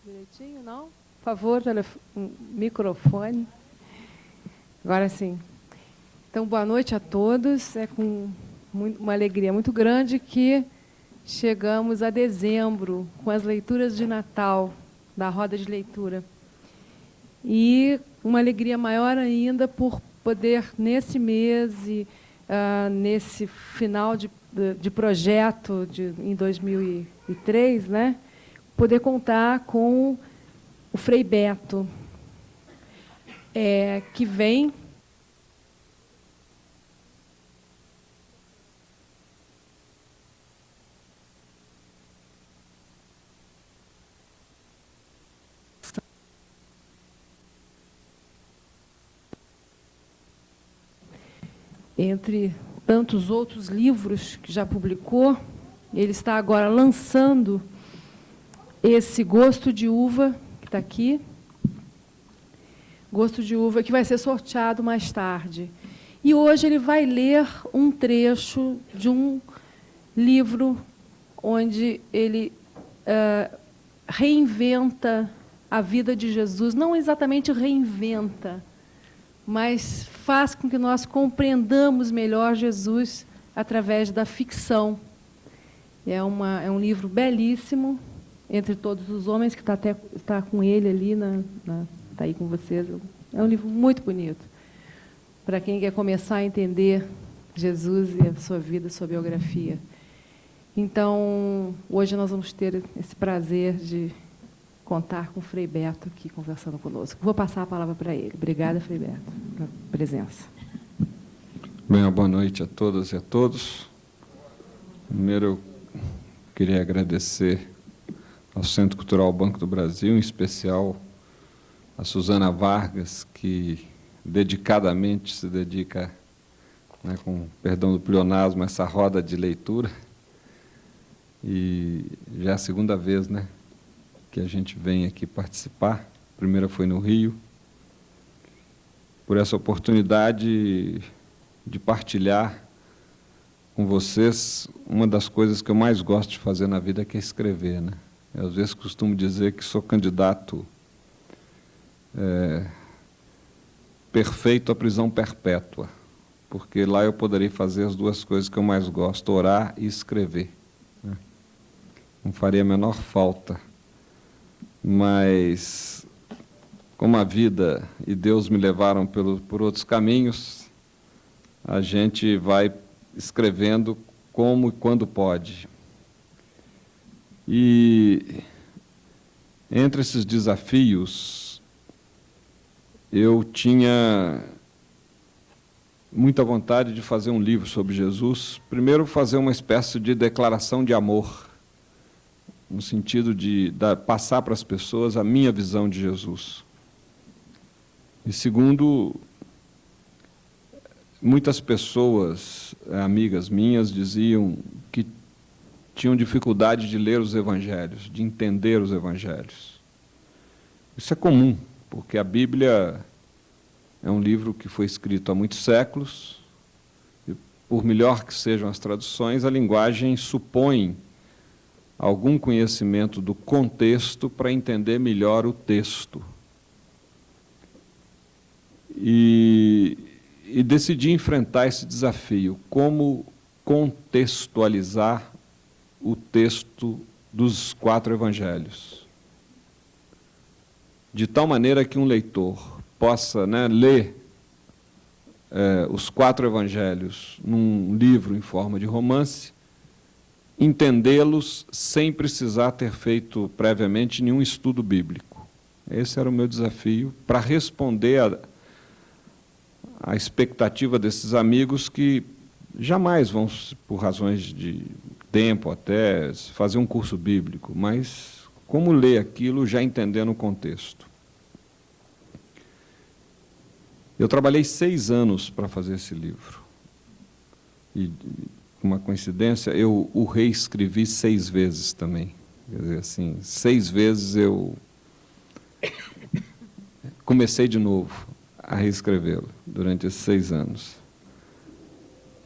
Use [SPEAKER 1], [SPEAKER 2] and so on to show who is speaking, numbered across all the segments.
[SPEAKER 1] Direitinho, não? Por favor, microfone. Agora sim. Então, boa noite a todos. É com uma alegria muito grande que chegamos a dezembro com as leituras de Natal, da roda de leitura. E uma alegria maior ainda por poder, nesse mês e nesse final de projeto em 2003, né, poder contar com o Frei Beto, que vem entre tantos outros livros que já publicou. Ele está agora lançando esse Gosto de Uva, que está aqui, Gosto de Uva, que vai ser sorteado mais tarde. E hoje ele vai ler um trecho de um livro onde ele reinventa a vida de Jesus, não exatamente reinventa, mas faz com que nós compreendamos melhor Jesus através da ficção. É um livro belíssimo, Entre Todos os Homens, que está com ele ali, está aí com vocês. É um livro muito bonito, para quem quer começar a entender Jesus e a sua vida, a sua biografia. Então, hoje nós vamos ter esse prazer de contar com o Frei Beto aqui conversando conosco. Vou passar a palavra para ele. Obrigada, Frei Beto, pela presença.
[SPEAKER 2] Bem, boa noite a todas e a todos. Primeiro, eu queria agradecer ao Centro Cultural Banco do Brasil, em especial a Suzana Vargas, que dedicadamente se dedica, né, com perdão do pleonasmo, a essa roda de leitura. E já é a segunda vez, né, que a gente vem aqui participar. A primeira foi no Rio. Por essa oportunidade de partilhar com vocês uma das coisas que eu mais gosto de fazer na vida, que é escrever, né? Eu, às vezes, costumo dizer que sou candidato perfeito à prisão perpétua, porque lá eu poderei fazer as duas coisas que eu mais gosto, orar e escrever, né? Não faria a menor falta. Mas, como a vida e Deus me levaram por outros caminhos, a gente vai escrevendo como e quando pode. E, entre esses desafios, eu tinha muita vontade de fazer um livro sobre Jesus. Primeiro, fazer uma espécie de declaração de amor, no sentido de passar para as pessoas a minha visão de Jesus. E segundo, muitas pessoas, amigas minhas, diziam que tinham dificuldade de ler os evangelhos, de entender os evangelhos. Isso é comum, porque a Bíblia é um livro que foi escrito há muitos séculos, e por melhor que sejam as traduções, a linguagem supõe algum conhecimento do contexto para entender melhor o texto. E decidi enfrentar esse desafio, como contextualizar o texto dos 4 evangelhos, de tal maneira que um leitor possa, né, ler os 4 evangelhos num livro em forma de romance, entendê-los sem precisar ter feito previamente nenhum estudo bíblico. Esse era o meu desafio, para responder à expectativa desses amigos que jamais vão, por razões de tempo até, fazer um curso bíblico, mas como ler aquilo já entendendo o contexto. Eu trabalhei 6 anos para fazer esse livro. E, uma coincidência, eu o reescrevi 6 vezes também. Quer dizer, assim, 6 vezes eu comecei de novo a reescrevê-lo durante esses 6 anos.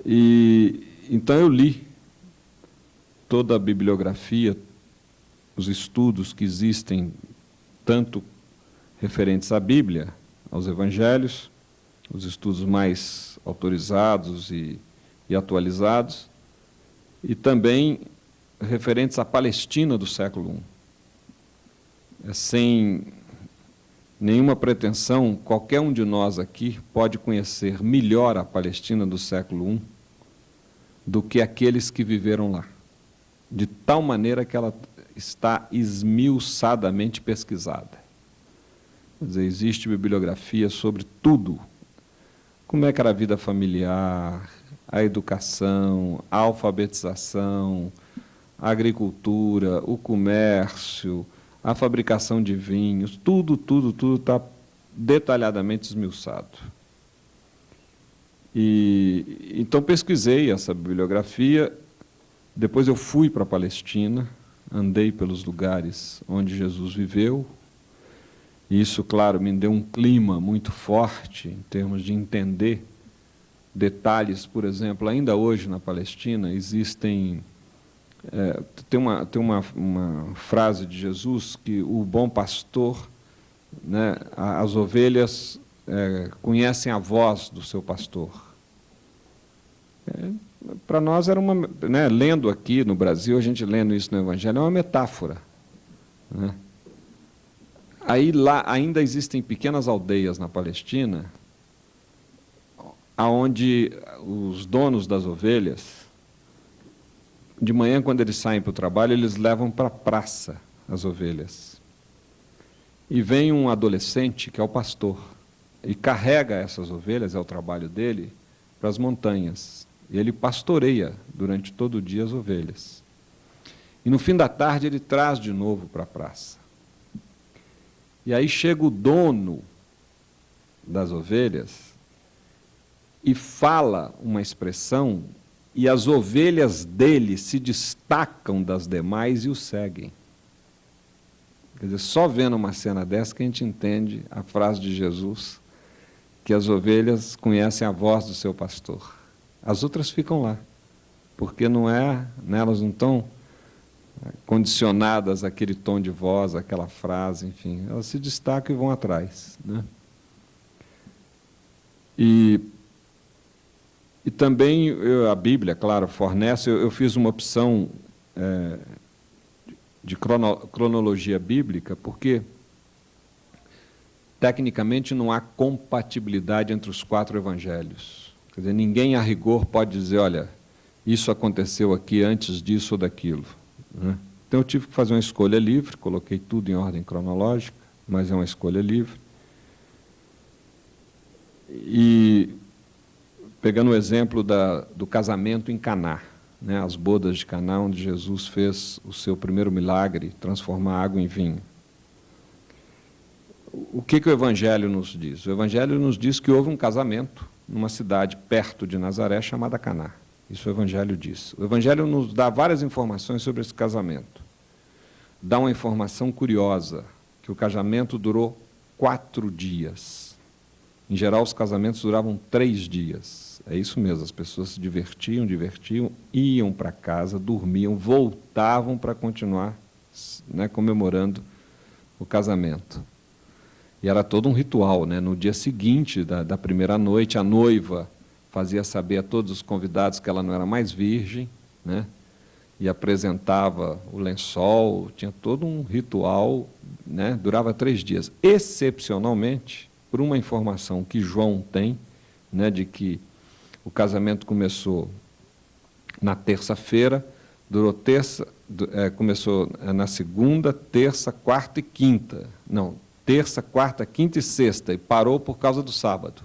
[SPEAKER 2] E então eu li toda a bibliografia, os estudos que existem tanto referentes à Bíblia, aos Evangelhos, os estudos mais autorizados e atualizados, e também referentes à Palestina do século I. Sem nenhuma pretensão, qualquer um de nós aqui pode conhecer melhor a Palestina do século I do que aqueles que viveram lá, de tal maneira que ela está esmiuçadamente pesquisada. Quer dizer, existe bibliografia sobre tudo. Como é que era a vida familiar, a educação, a alfabetização, a agricultura, o comércio, a fabricação de vinhos, tudo está detalhadamente esmiuçado. Então pesquisei essa bibliografia, depois eu fui para a Palestina, andei pelos lugares onde Jesus viveu, e isso, claro, me deu um clima muito forte em termos de entender detalhes. Por exemplo, ainda hoje na Palestina existem... tem uma frase de Jesus que o bom pastor, né, as ovelhas conhecem a voz do seu pastor. Para nós era uma... né, lendo aqui no Brasil, a gente lendo isso no Evangelho, é uma metáfora. Né? Aí lá ainda existem pequenas aldeias na Palestina, onde os donos das ovelhas, de manhã, quando eles saem para o trabalho, eles levam para a praça as ovelhas. E vem um adolescente, que é o pastor, e carrega essas ovelhas, é o trabalho dele, para as montanhas. E ele pastoreia durante todo o dia as ovelhas. E no fim da tarde ele traz de novo para a praça. E aí chega o dono das ovelhas e fala uma expressão, e as ovelhas dele se destacam das demais e o seguem. Quer dizer, só vendo uma cena dessa que a gente entende a frase de Jesus, que as ovelhas conhecem a voz do seu pastor. As outras ficam lá, porque elas não estão condicionadas àquele tom de voz, àquela frase, enfim. Elas se destacam e vão atrás. Né? E também a Bíblia, claro, fornece... Eu fiz uma opção de cronologia bíblica, porque, tecnicamente, não há compatibilidade entre os 4 evangelhos. Quer dizer, ninguém, a rigor, pode dizer, olha, isso aconteceu aqui antes disso ou daquilo. Né? Então, eu tive que fazer uma escolha livre, coloquei tudo em ordem cronológica, mas é uma escolha livre. E, pegando o exemplo do casamento em Caná, né, as bodas de Caná, onde Jesus fez o seu primeiro milagre, transformar água em vinho. O que o Evangelho nos diz? O Evangelho nos diz que houve um casamento numa cidade perto de Nazaré chamada Caná. Isso o Evangelho diz. O Evangelho nos dá várias informações sobre esse casamento. Dá uma informação curiosa, que o casamento durou 4 dias. Em geral, os casamentos duravam 3 dias. É isso mesmo, as pessoas se divertiam, iam para casa, dormiam, voltavam para continuar, né, comemorando o casamento. E era todo um ritual, né? No dia seguinte da primeira noite, a noiva fazia saber a todos os convidados que ela não era mais virgem, né? E apresentava o lençol, tinha todo um ritual, né? Durava 3 dias. Excepcionalmente, por uma informação que João tem, né, de que o casamento começou na terça-feira, começou na segunda, terça, quarta e quinta. Não, terça, quarta, quinta e sexta, e parou por causa do sábado.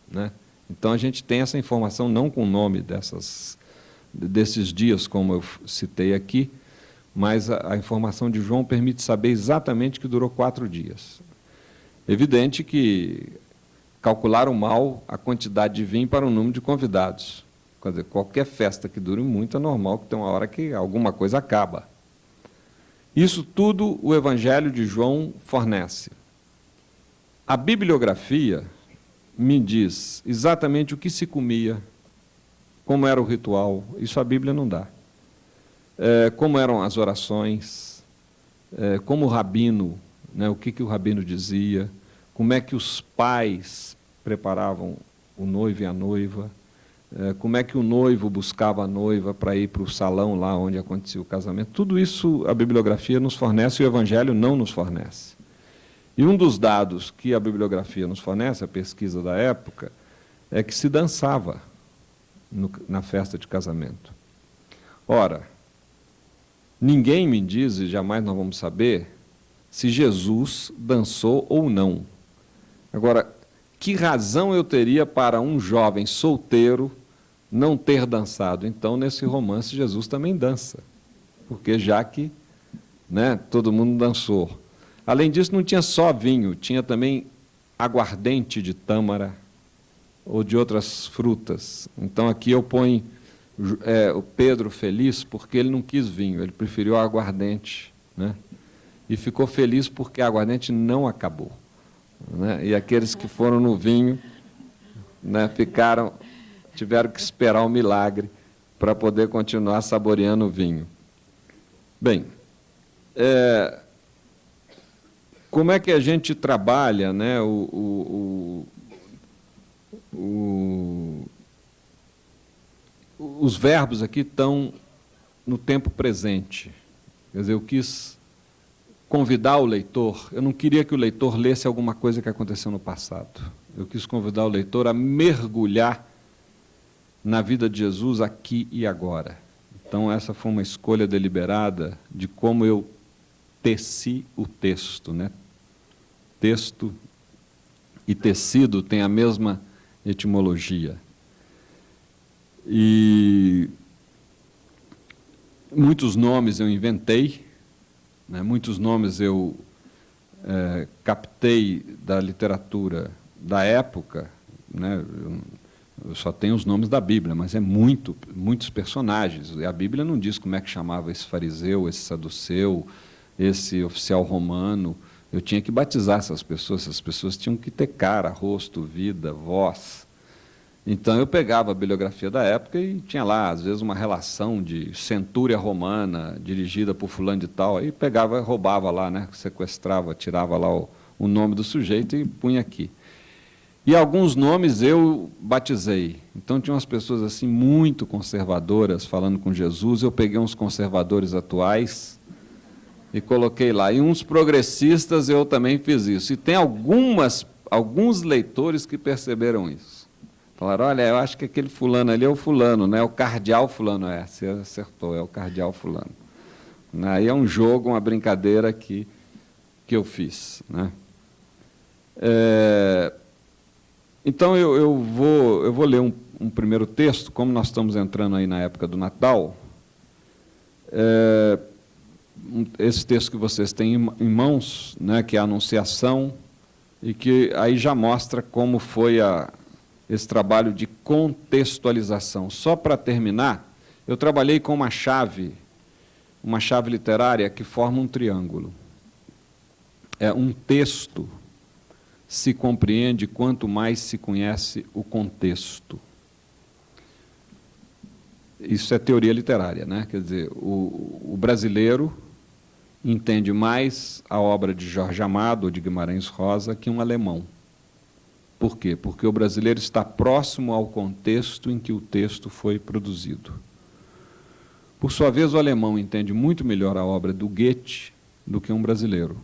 [SPEAKER 2] Né? Então, a gente tem essa informação, não com o nome desses dias, como eu citei aqui, mas a informação de João permite saber exatamente que durou 4 dias. Evidente que calcularam mal a quantidade de vinho para o número de convidados. Quer dizer, qualquer festa que dure muito é normal que tem uma hora que alguma coisa acaba. Isso tudo o Evangelho de João fornece. A bibliografia me diz exatamente o que se comia, como era o ritual, isso a Bíblia não dá. Como eram as orações, como o rabino, né, o que o rabino dizia, como é que os pais preparavam o noivo e a noiva, como é que o noivo buscava a noiva para ir para o salão lá onde acontecia o casamento. Tudo isso a bibliografia nos fornece e o Evangelho não nos fornece. E um dos dados que a bibliografia nos fornece, a pesquisa da época, é que se dançava na festa de casamento. Ora, ninguém me diz, e jamais nós vamos saber, se Jesus dançou ou não. Agora, que razão eu teria para um jovem solteiro não ter dançado? Então, nesse romance, Jesus também dança, porque já que, né, todo mundo dançou. Além disso, não tinha só vinho, tinha também aguardente de tâmara ou de outras frutas. Então, aqui eu ponho o Pedro feliz porque ele não quis vinho, ele preferiu aguardente, né? E ficou feliz porque a aguardente não acabou. Né? E aqueles que foram no vinho, né, tiveram que esperar o milagre para poder continuar saboreando o vinho. Bem, como é que a gente trabalha, né, os verbos aqui estão no tempo presente. Quer dizer, eu quis convidar o leitor, eu não queria que o leitor lesse alguma coisa que aconteceu no passado. Eu quis convidar o leitor a mergulhar na vida de Jesus aqui e agora. Então, essa foi uma escolha deliberada de como eu teci o texto, né? Texto e tecido têm a mesma etimologia. E muitos nomes eu inventei, né? Muitos nomes eu captei da literatura da época, né? Eu só tenho os nomes da Bíblia, mas muitos personagens. E a Bíblia não diz como é que chamava esse fariseu, esse saduceu, esse oficial romano. Eu tinha que batizar essas pessoas tinham que ter cara, rosto, vida, voz. Então, eu pegava a bibliografia da época e tinha lá, às vezes, uma relação de centúria romana, dirigida por fulano de tal, aí pegava, roubava lá, né, sequestrava, tirava lá o nome do sujeito e punha aqui. E alguns nomes eu batizei. Então, tinha umas pessoas assim muito conservadoras falando com Jesus, eu peguei uns conservadores atuais e coloquei lá. E uns progressistas eu também fiz isso. E tem alguns leitores que perceberam isso. Falaram, olha, eu acho que aquele fulano ali é o fulano, né? O cardeal fulano. Você acertou, é o cardeal fulano. Aí é um jogo, uma brincadeira que eu fiz, né? Então, eu vou ler um primeiro texto, como nós estamos entrando aí na época do Natal. Esse texto que vocês têm em mãos, né, que é a Anunciação, e que aí já mostra como foi esse trabalho de contextualização. Só para terminar, eu trabalhei com uma chave literária que forma um triângulo. Um texto se compreende quanto mais se conhece o contexto. Isso é teoria literária, né? Quer dizer, o brasileiro entende mais a obra de Jorge Amado ou de Guimarães Rosa que um alemão. Por quê? Porque o brasileiro está próximo ao contexto em que o texto foi produzido. Por sua vez, o alemão entende muito melhor a obra do Goethe do que um brasileiro.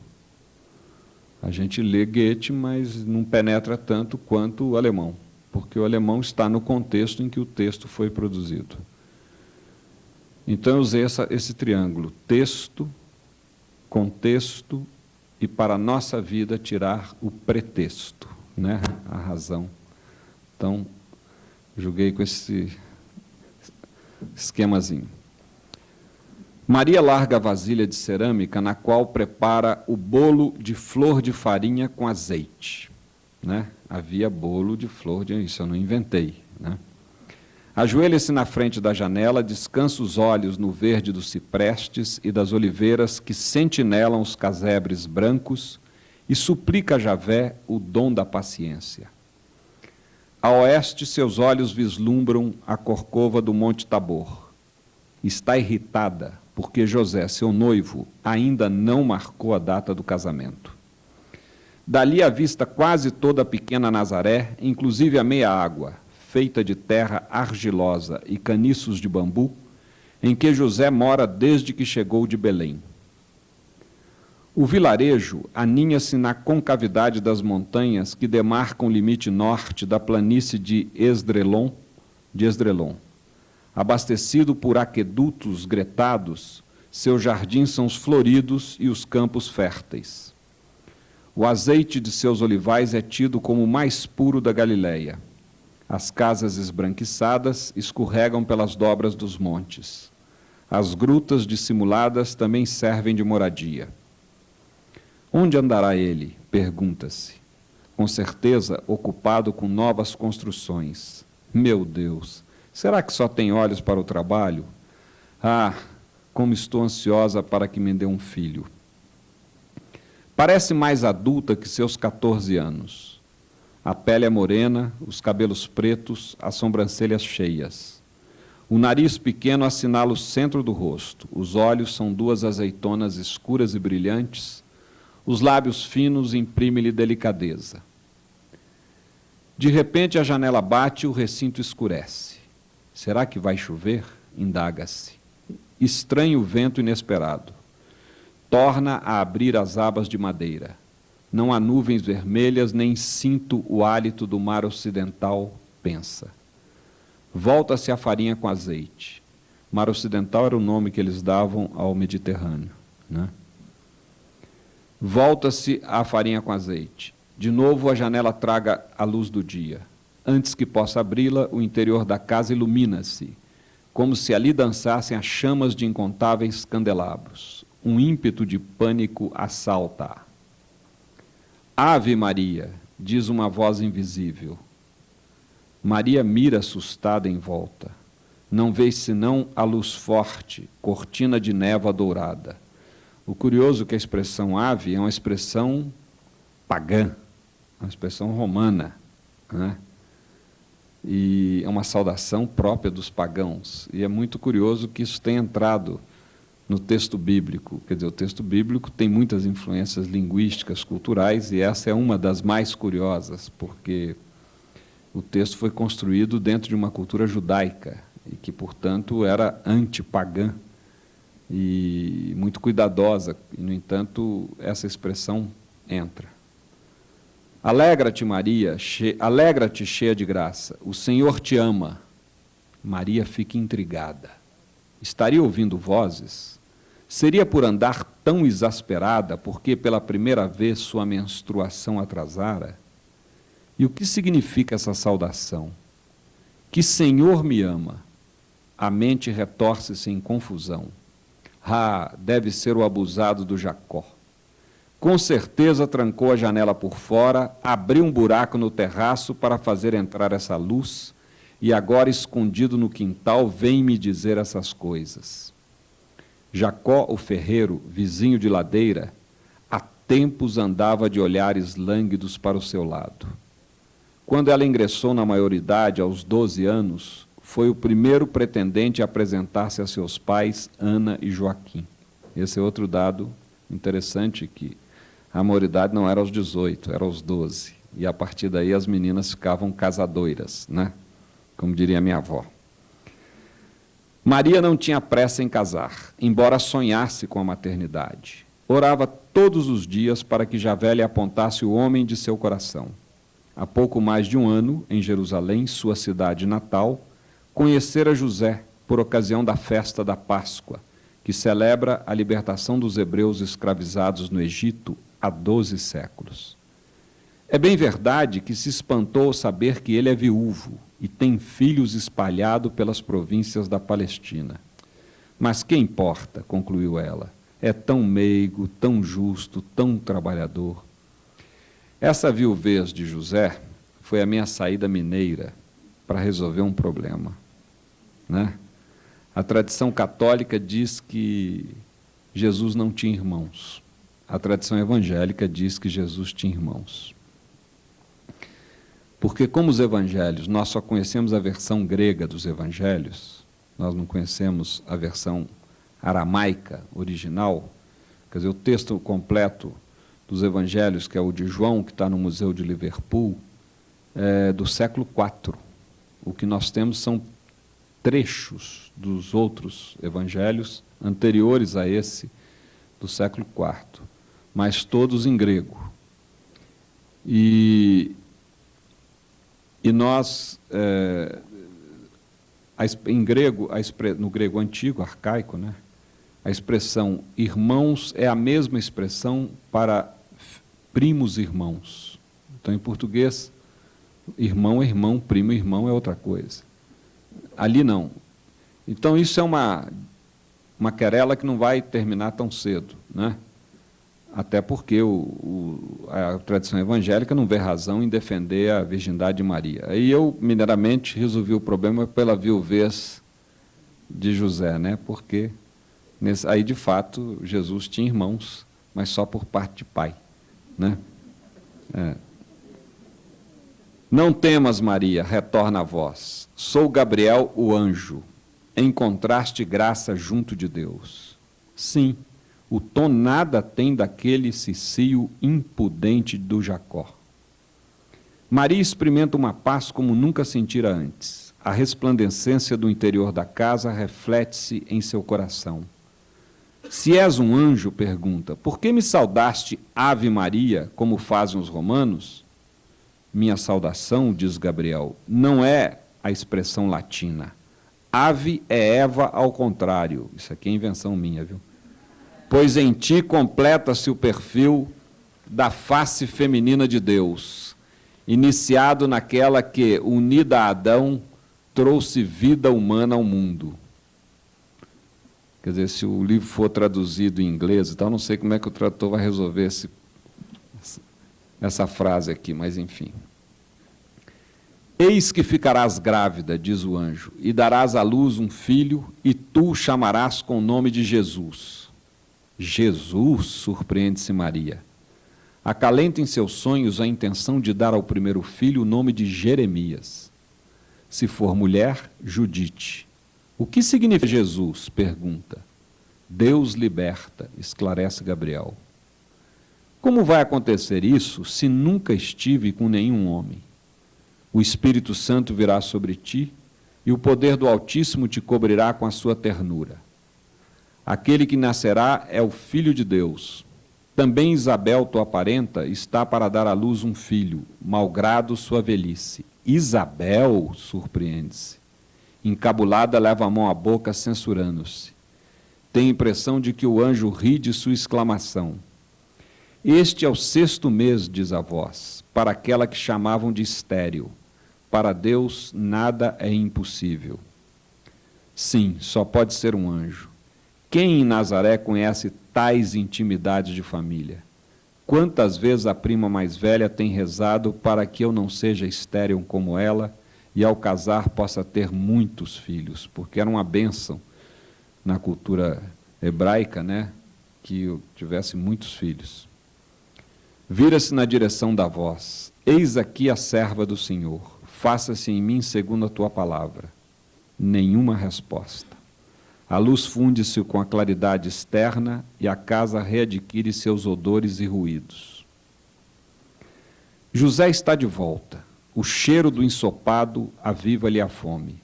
[SPEAKER 2] A gente lê Goethe, mas não penetra tanto quanto o alemão, porque o alemão está no contexto em que o texto foi produzido. Então, eu usei esse triângulo, texto, contexto e, para a nossa vida, tirar o pretexto, né? A razão. Então, joguei com esse esquemazinho. Maria larga a vasilha de cerâmica na qual prepara o bolo de flor de farinha com azeite. Né? Havia bolo de flor de... Isso eu não inventei. Né? Ajoelha-se na frente da janela, descansa os olhos no verde dos ciprestes e das oliveiras que sentinelam os casebres brancos e suplica a Javé o dom da paciência. A oeste, seus olhos vislumbram a corcova do Monte Tabor. Está irritada porque José, seu noivo, ainda não marcou a data do casamento. Dali avista quase toda a pequena Nazaré, inclusive a meia água, feita de terra argilosa e caniços de bambu, em que José mora desde que chegou de Belém. O vilarejo aninha-se na concavidade das montanhas que demarcam o limite norte da planície de Esdrelon, Abastecido por aquedutos gretados, seus jardins são os floridos e os campos férteis. O azeite de seus olivais é tido como o mais puro da Galileia. As casas esbranquiçadas escorregam pelas dobras dos montes. As grutas dissimuladas também servem de moradia. Onde andará ele? Pergunta-se. Com certeza, ocupado com novas construções. Meu Deus, será que só tem olhos para o trabalho? Ah, como estou ansiosa para que me dê um filho. Parece mais adulta que seus 14 anos. A pele é morena, os cabelos pretos, as sobrancelhas cheias. O nariz pequeno assinala o centro do rosto. Os olhos são duas azeitonas escuras e brilhantes. Os lábios finos imprimem-lhe delicadeza. De repente a janela bate e o recinto escurece. Será que vai chover? Indaga-se. Estranho o vento inesperado. Torna a abrir as abas de madeira. Não há nuvens vermelhas, nem sinto o hálito do mar ocidental, pensa. Volta-se a farinha com azeite. Mar ocidental era o nome que eles davam ao Mediterrâneo, né? Volta-se a farinha com azeite. De novo a janela traga a luz do dia. Antes que possa abri-la, o interior da casa ilumina-se, como se ali dançassem as chamas de incontáveis candelabros. Um ímpeto de pânico assalta-a. Ave Maria, diz uma voz invisível. Maria mira assustada em volta. Não vê senão a luz forte, cortina de névoa dourada. O curioso é que a expressão ave é uma expressão pagã, uma expressão romana, né? E é uma saudação própria dos pagãos. E é muito curioso que isso tenha entrado no texto bíblico. Quer dizer, o texto bíblico tem muitas influências linguísticas, culturais, e essa é uma das mais curiosas, porque o texto foi construído dentro de uma cultura judaica, e que, portanto, era antipagã e muito cuidadosa, e, no entanto, essa expressão entra. Alegra-te, Maria, alegra-te, cheia de graça, o Senhor te ama. Maria fica intrigada. Estaria ouvindo vozes? Seria por andar tão exasperada, porque pela primeira vez sua menstruação atrasara? E o que significa essa saudação? Que Senhor me ama. A mente retorce-se em confusão. Ah, deve ser o abusado do Jacó. Com certeza trancou a janela por fora, abriu um buraco no terraço para fazer entrar essa luz, e agora, escondido no quintal, vem me dizer essas coisas. Jacó, o ferreiro, vizinho de ladeira, há tempos andava de olhares lânguidos para o seu lado. Quando ela ingressou na maioridade, aos 12 anos, foi o primeiro pretendente a apresentar-se a seus pais, Ana e Joaquim. Esse é outro dado interessante, que a maioridade não era aos 18, era aos 12. E a partir daí as meninas ficavam casadoiras, né? Como diria minha avó. Maria não tinha pressa em casar, embora sonhasse com a maternidade. Orava todos os dias para que Javé lhe apontasse o homem de seu coração. Há pouco mais de um ano, em Jerusalém, sua cidade natal, conhecera José por ocasião da festa da Páscoa, que celebra a libertação dos hebreus escravizados no Egito há 12 séculos. É bem verdade que se espantou ao saber que ele é viúvo e tem filhos espalhados pelas províncias da Palestina. Mas que importa, concluiu ela, é tão meigo, tão justo, tão trabalhador. Essa viuvez de José foi a minha saída mineira para resolver um problema, né? A tradição católica diz que Jesus não tinha irmãos. A tradição evangélica diz que Jesus tinha irmãos. Porque, como os evangelhos, nós só conhecemos a versão grega dos evangelhos, nós não conhecemos a versão aramaica original, quer dizer, o texto completo dos evangelhos, que é o de João, que está no Museu de Liverpool, é do século IV. O que nós temos são trechos dos outros evangelhos anteriores a esse do século IV, mas todos em grego. E nós, em grego, no grego antigo, arcaico, né, a expressão irmãos é a mesma expressão para primos irmãos. Então, em português, irmão é irmão, primo irmão é outra coisa. Ali não. Então, isso é uma querela que não vai terminar tão cedo, né? Até porque a tradição evangélica não vê razão em defender a virgindade de Maria. Aí eu, mineiramente, resolvi o problema pela viuvez de José, né? Porque aí, de fato, Jesus tinha irmãos, mas só por parte de pai, né? Não temas, Maria, retorna a voz. Sou Gabriel, o anjo. Encontraste graça junto de Deus. Sim, o tom nada tem daquele cicio impudente do Jacó. Maria experimenta uma paz como nunca sentira antes. A resplandecência do interior da casa reflete-se em seu coração. Se és um anjo, pergunta, por que me saudaste, Ave Maria, como fazem os romanos? Minha saudação, diz Gabriel, não é a expressão latina. Ave é Eva ao contrário. Isso aqui é invenção minha, viu? Pois em ti completa-se o perfil da face feminina de Deus, iniciado naquela que, unida a Adão, trouxe vida humana ao mundo. Quer dizer, se o livro for traduzido em inglês, então não sei como é que o tradutor vai resolver essa frase aqui, mas enfim. Eis que ficarás grávida, diz o anjo, e darás à luz um filho, e tu o chamarás com o nome de Jesus. Jesus, surpreende-se Maria. Acalenta em seus sonhos a intenção de dar ao primeiro filho o nome de Jeremias. Se for mulher, Judite. O que significa Jesus? Pergunta. Deus liberta, esclarece Gabriel. Como vai acontecer isso se nunca estive com nenhum homem? O Espírito Santo virá sobre ti e o poder do Altíssimo te cobrirá com a sua ternura. Aquele que nascerá é o Filho de Deus. Também Isabel, tua parenta, está para dar à luz um filho, malgrado sua velhice. Isabel, surpreende-se. Encabulada, leva a mão à boca, censurando-se. Tem a impressão de que o anjo ri de sua exclamação. Este é o 6º mês, diz a voz, para aquela que chamavam de estéril. Para Deus, nada é impossível. Sim, só pode ser um anjo. Quem em Nazaré conhece tais intimidades de família? Quantas vezes a prima mais velha tem rezado para que eu não seja estéril como ela e ao casar possa ter muitos filhos, porque era uma bênção na cultura hebraica, né, que eu tivesse muitos filhos. Vira-se na direção da voz. Eis aqui a serva do Senhor. Faça-se em mim segundo a tua palavra. Nenhuma resposta. A luz funde-se com a claridade externa e a casa readquire seus odores e ruídos. José está de volta. O cheiro do ensopado aviva-lhe a fome.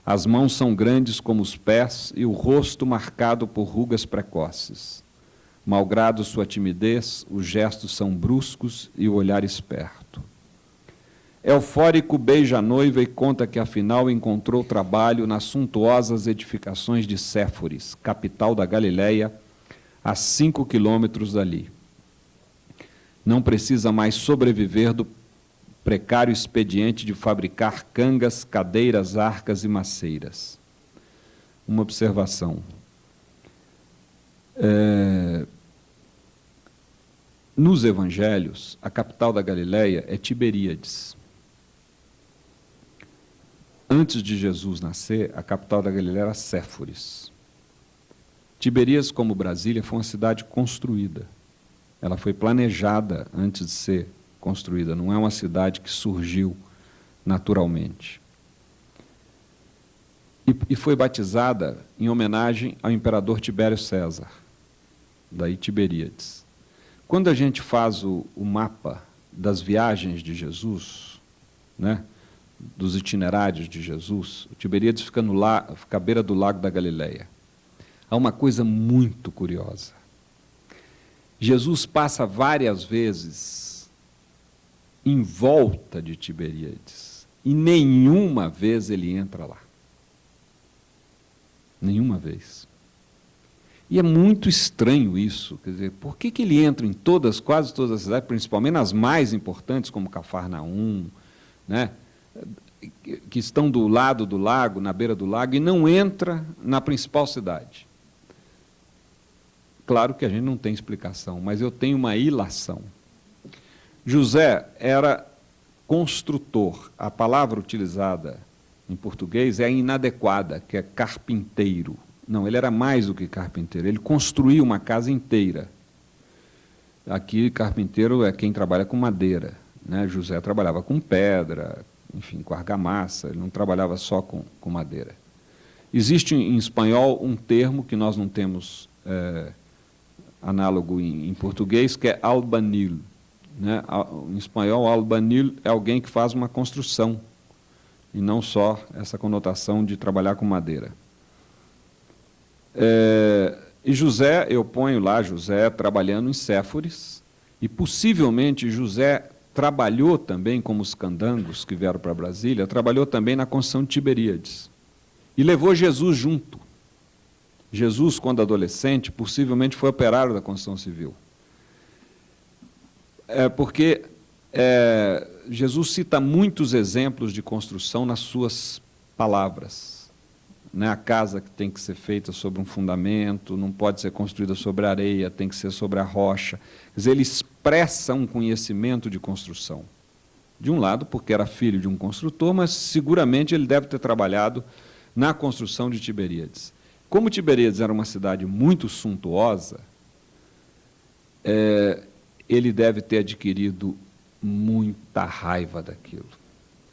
[SPEAKER 2] As mãos são grandes como os pés e o rosto marcado por rugas precoces. Malgrado sua timidez, os gestos são bruscos e o olhar esperto. Eufórico beija a noiva e conta que afinal encontrou trabalho nas suntuosas edificações de Séforis, capital da Galileia, a 5 quilômetros dali. Não precisa mais sobreviver do precário expediente de fabricar cangas, cadeiras, arcas e maceiras. Uma observação. Nos evangelhos, a capital da Galileia é Tiberíades. Antes de Jesus nascer, a capital da Galileia era Séforis. Tiberíades, como Brasília, foi uma cidade construída. Ela foi planejada antes de ser construída, não é uma cidade que surgiu naturalmente. E foi batizada em homenagem ao imperador Tibério César, daí Tiberíades. Quando a gente faz o mapa das viagens de Jesus, né, dos itinerários de Jesus, o Tiberíades fica à beira do lago da Galileia. Há uma coisa muito curiosa. Jesus passa várias vezes em volta de Tiberíades e nenhuma vez ele entra lá. Nenhuma vez. E é muito estranho isso, quer dizer, por que ele entra em quase todas as cidades, principalmente nas mais importantes, como Cafarnaum, né, que estão do lado do lago, na beira do lago, e não entra na principal cidade? Claro que a gente não tem explicação, mas eu tenho uma ilação. José era construtor. A palavra utilizada em português é inadequada, que é carpinteiro. Não, ele era mais do que carpinteiro, ele construía uma casa inteira. Aqui, carpinteiro é quem trabalha com madeira, né? José trabalhava com pedra, enfim, com argamassa, ele não trabalhava só com madeira. Existe em espanhol um termo que nós não temos análogo em português, que é albanil, né? Em espanhol, albanil é alguém que faz uma construção, e não só essa conotação de trabalhar com madeira. E José, eu ponho lá José trabalhando em Séforis, e possivelmente José trabalhou também, como os candangos que vieram para Brasília, trabalhou também na construção de Tiberíades. E levou Jesus junto. Jesus, quando adolescente, possivelmente foi operário da construção civil. Porque Jesus cita muitos exemplos de construção nas suas palavras. Né? A casa que tem que ser feita sobre um fundamento, não pode ser construída sobre a areia, tem que ser sobre a rocha. Quer dizer, ele expressa um conhecimento de construção. De um lado, porque era filho de um construtor, mas seguramente ele deve ter trabalhado na construção de Tiberíades. Como Tiberíades era uma cidade muito suntuosa, ele deve ter adquirido muita raiva daquilo.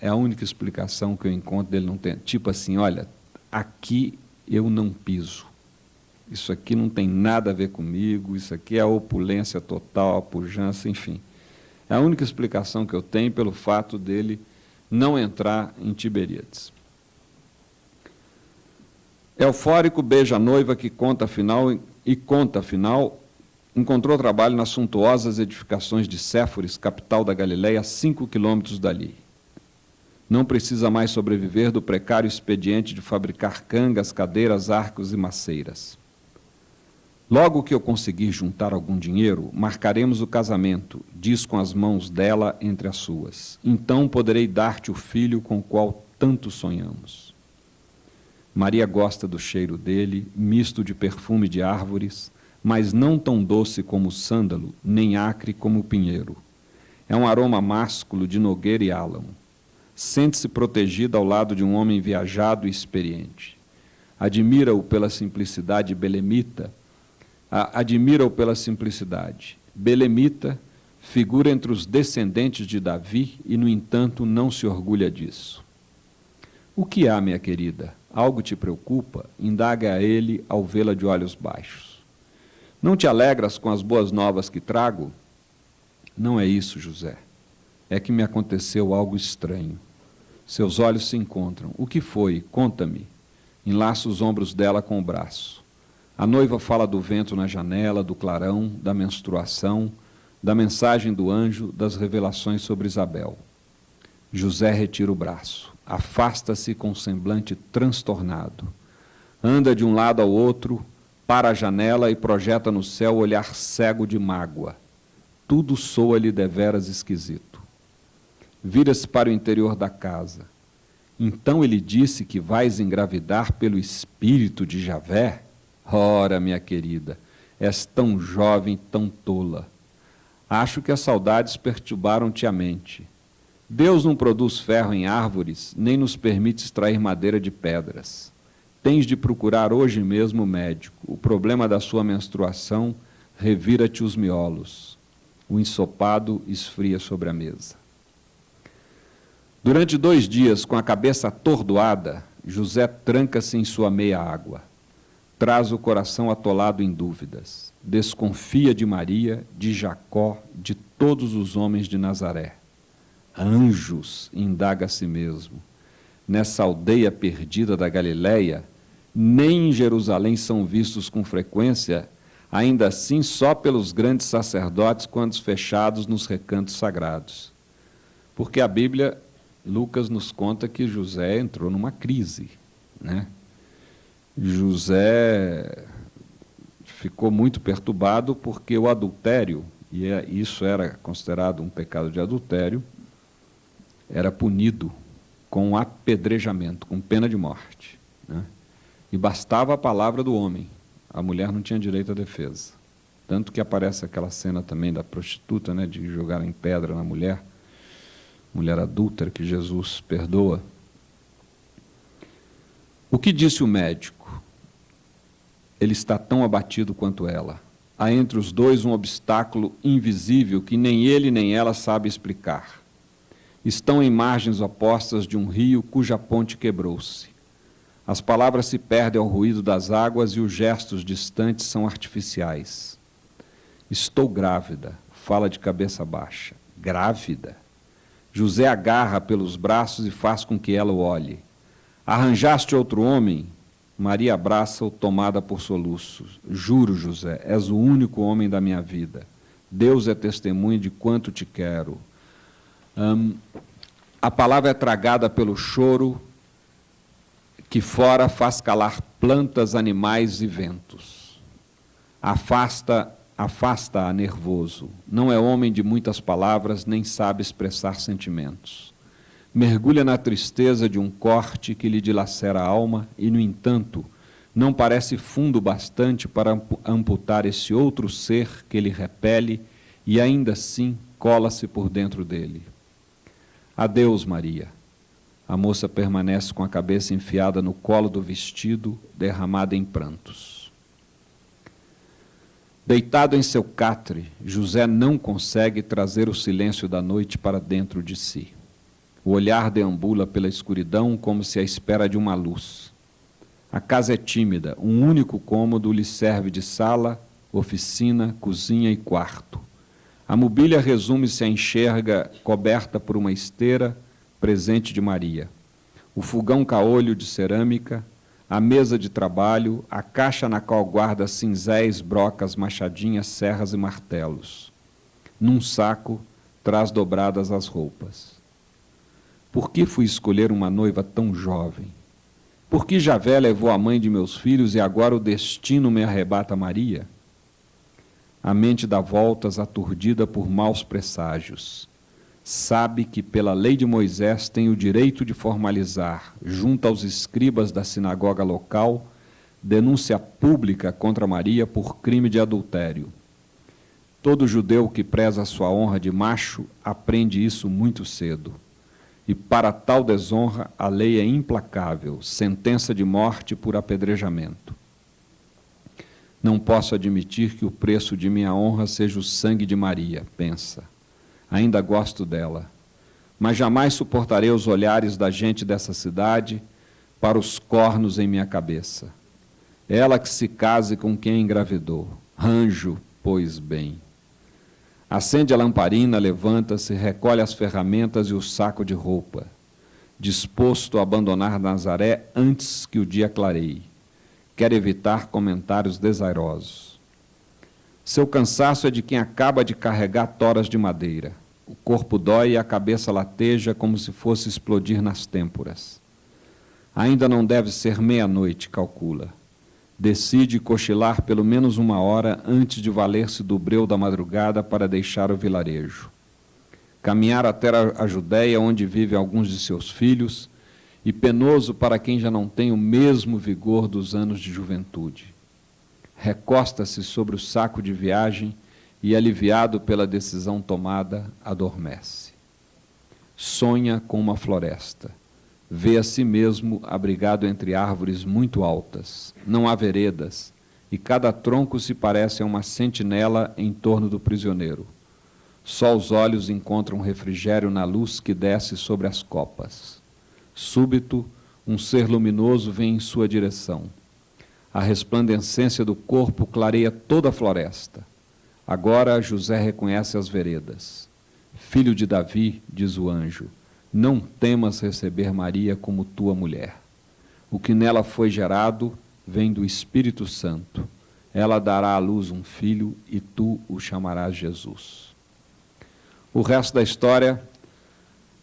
[SPEAKER 2] É a única explicação que eu encontro dele não ter. Tipo assim, olha, aqui eu não piso. Isso aqui não tem nada a ver comigo, isso aqui é a opulência total, a pujança, enfim. É a única explicação que eu tenho pelo fato dele não entrar em Tiberíades. Eufórico beija a noiva que conta afinal, encontrou trabalho nas suntuosas edificações de Séforis, capital da Galileia, a 5 quilômetros dali. Não precisa mais sobreviver do precário expediente de fabricar cangas, cadeiras, arcos e maceiras. Logo que eu conseguir juntar algum dinheiro, marcaremos o casamento, diz com as mãos dela entre as suas. Então poderei dar-te o filho com o qual tanto sonhamos. Maria gosta do cheiro dele, misto de perfume de árvores, mas não tão doce como o sândalo, nem acre como o pinheiro. É um aroma másculo de nogueira e álamo. Sente-se protegida ao lado de um homem viajado e experiente. Admira-o pela simplicidade belemita. Belemita figura entre os descendentes de Davi e, no entanto, não se orgulha disso. O que há, minha querida? Algo te preocupa? Indaga a ele ao vê-la de olhos baixos. Não te alegras com as boas novas que trago? Não é isso, José. É que me aconteceu algo estranho. Seus olhos se encontram. O que foi? Conta-me. Enlaça os ombros dela com o braço. A noiva fala do vento na janela, do clarão, da menstruação, da mensagem do anjo, das revelações sobre Isabel. José retira o braço. Afasta-se com um semblante transtornado. Anda de um lado ao outro, para a janela e projeta no céu o olhar cego de mágoa. Tudo soa-lhe deveras esquisito. Vira-se para o interior da casa. Então ele disse que vais engravidar pelo espírito de Javé? Ora, minha querida, és tão jovem, tão tola. Acho que as saudades perturbaram-te a mente. Deus não produz ferro em árvores, nem nos permite extrair madeira de pedras. Tens de procurar hoje mesmo o médico. O problema da sua menstruação revira-te os miolos. O ensopado esfria sobre a mesa. Durante 2 dias, com a cabeça atordoada, José tranca-se em sua meia água. traz o coração atolado em dúvidas. Desconfia de Maria, de Jacó, de todos os homens de Nazaré. Anjos, indaga a si mesmo. Nessa aldeia perdida da Galileia, nem em Jerusalém são vistos com frequência, ainda assim só pelos grandes sacerdotes quando fechados nos recantos sagrados. Porque a Bíblia, Lucas nos conta que José entrou numa crise, né? José ficou muito perturbado porque o adultério, e isso era considerado um pecado de adultério, era punido com apedrejamento, com pena de morte, né? E bastava a palavra do homem, a mulher não tinha direito à defesa. Tanto que aparece aquela cena também da prostituta, né, de jogar em pedra na mulher adúltera que Jesus perdoa. O que disse o médico? Ele está tão abatido quanto ela. Há entre os dois um obstáculo invisível que nem ele nem ela sabe explicar. Estão em margens opostas de um rio cuja ponte quebrou-se. As palavras se perdem ao ruído das águas e os gestos distantes são artificiais. Estou grávida, fala de cabeça baixa. Grávida? José agarra pelos braços e faz com que ela o olhe. Arranjaste outro homem? Maria abraça-o, tomada por soluços. Juro, José, és o único homem da minha vida. Deus é testemunha de quanto te quero. A palavra é tragada pelo choro que fora faz calar plantas, animais e ventos. Afasta-a nervoso. Não é homem de muitas palavras, nem sabe expressar sentimentos. Mergulha na tristeza de um corte que lhe dilacera a alma e, no entanto, não parece fundo bastante para amputar esse outro ser que lhe repele e, ainda assim, cola-se por dentro dele. Adeus, Maria. A moça permanece com a cabeça enfiada no colo do vestido, derramada em prantos. Deitado em seu catre, José não consegue trazer o silêncio da noite para dentro de si. O olhar deambula pela escuridão como se à espera de uma luz. A casa é tímida, um único cômodo lhe serve de sala, oficina, cozinha e quarto. A mobília resume-se à enxerga coberta por uma esteira, presente de Maria. O fogão caolho de cerâmica, a mesa de trabalho, a caixa na qual guarda cinzéis, brocas, machadinhas, serras e martelos. Num saco, traz dobradas as roupas. Por que fui escolher uma noiva tão jovem? Por que Javé levou a mãe de meus filhos e agora o destino me arrebata Maria? A mente dá voltas, aturdida por maus presságios. Sabe que pela lei de Moisés tem o direito de formalizar, junto aos escribas da sinagoga local, denúncia pública contra Maria por crime de adultério. Todo judeu que preza a sua honra de macho aprende isso muito cedo. E para tal desonra a lei é implacável, sentença de morte por apedrejamento. Não posso admitir que o preço de minha honra seja o sangue de Maria, pensa. Ainda gosto dela, mas jamais suportarei os olhares da gente dessa cidade para os cornos em minha cabeça. Ela que se case com quem engravidou. Ranjo, pois bem. Acende a lamparina, levanta-se, recolhe as ferramentas e o saco de roupa, disposto a abandonar Nazaré antes que o dia clareie. Quer evitar comentários desairosos. Seu cansaço é de quem acaba de carregar toras de madeira. O corpo dói e a cabeça lateja como se fosse explodir nas têmporas. Ainda não deve ser meia-noite, calcula. Decide cochilar pelo menos 1 hora antes de valer-se do breu da madrugada para deixar o vilarejo. Caminhar até a Judéia, onde vivem alguns de seus filhos, e penoso para quem já não tem o mesmo vigor dos anos de juventude. Recosta-se sobre o saco de viagem e, aliviado pela decisão tomada, adormece. Sonha com uma floresta. Vê a si mesmo abrigado entre árvores muito altas. Não há veredas, e cada tronco se parece a uma sentinela em torno do prisioneiro. Só os olhos encontram refrigério na luz que desce sobre as copas. Súbito, um ser luminoso vem em sua direção. A resplandecência do corpo clareia toda a floresta. Agora José reconhece as veredas. Filho de Davi, diz o anjo, não temas receber Maria como tua mulher. O que nela foi gerado vem do Espírito Santo. Ela dará à luz um filho e tu o chamarás Jesus. O resto da história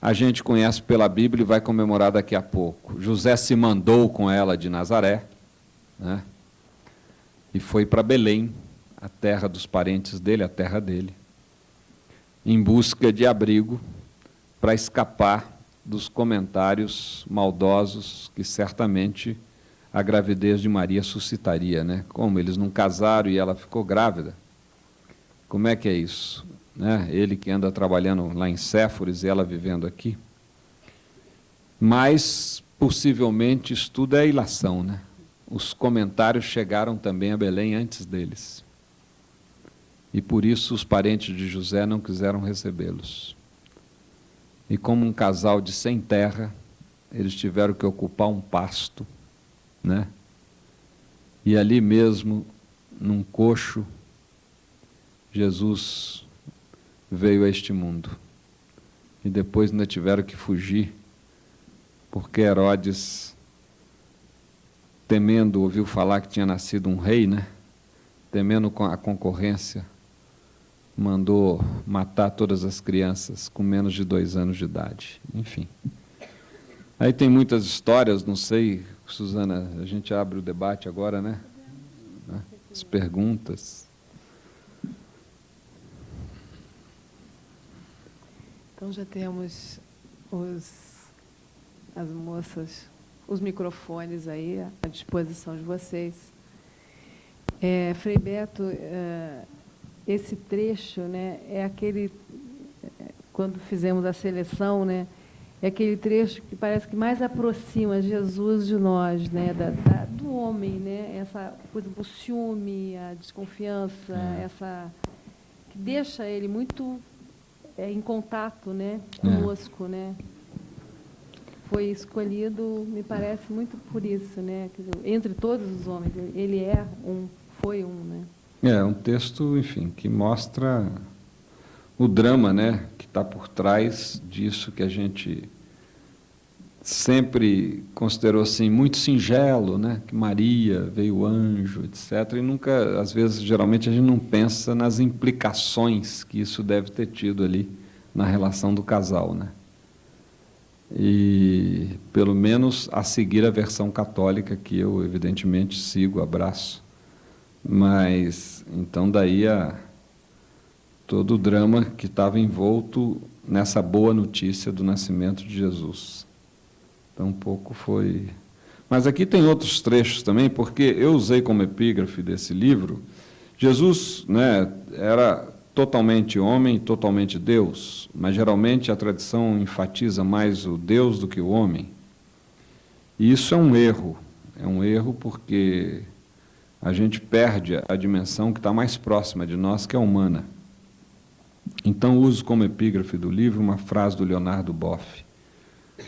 [SPEAKER 2] a gente conhece pela Bíblia e vai comemorar daqui a pouco. José se mandou com ela de Nazaré, né? E foi para Belém, a terra dos parentes dele, a terra dele, em busca de abrigo para escapar dos comentários maldosos que certamente a gravidez de Maria suscitaria, né? Como eles não casaram e ela ficou grávida? Como é que é isso? Né? Ele que anda trabalhando lá em Séforis e ela vivendo aqui. Mas, possivelmente, isso tudo é ilação, né? Os comentários chegaram também a Belém antes deles. E por isso os parentes de José não quiseram recebê-los. E como um casal de sem terra, eles tiveram que ocupar um pasto, né? E ali mesmo, num coxo, Jesus veio a este mundo. E depois ainda tiveram que fugir, porque Herodes, temendo, ouviu falar que tinha nascido um rei, né? Temendo a concorrência, mandou matar todas as crianças com menos de 2 anos de idade. Enfim. Aí tem muitas histórias, não sei, Suzana, a gente abre o debate agora, né? As perguntas.
[SPEAKER 1] Então já temos as moças, os microfones aí à disposição de vocês. Frei Beto, esse trecho, né, é aquele, quando fizemos a seleção, né, é aquele trecho que parece que mais aproxima Jesus de nós, né, do homem, né, essa coisa do ciúme, a desconfiança, essa que deixa ele muito em contato, né, conosco, né. Foi escolhido, me parece, muito por isso, né, quer dizer, entre todos os homens, ele foi um, né.
[SPEAKER 2] É um texto, enfim, que mostra o drama, né, que está por trás disso que a gente sempre considerou assim muito singelo, né, que Maria veio o anjo, etc. E nunca, às vezes, geralmente a gente não pensa nas implicações que isso deve ter tido ali na relação do casal, né. E pelo menos a seguir a versão católica que eu evidentemente sigo, abraço. Mas, então, daí todo o drama que estava envolto nessa boa notícia do nascimento de Jesus. Então, um pouco foi... Mas aqui tem outros trechos também, porque eu usei como epígrafe desse livro, Jesus, né, era totalmente homem e totalmente Deus, mas geralmente a tradição enfatiza mais o Deus do que o homem. E isso é um erro porque a gente perde a dimensão que está mais próxima de nós, que é humana. Então, uso como epígrafe do livro uma frase do Leonardo Boff.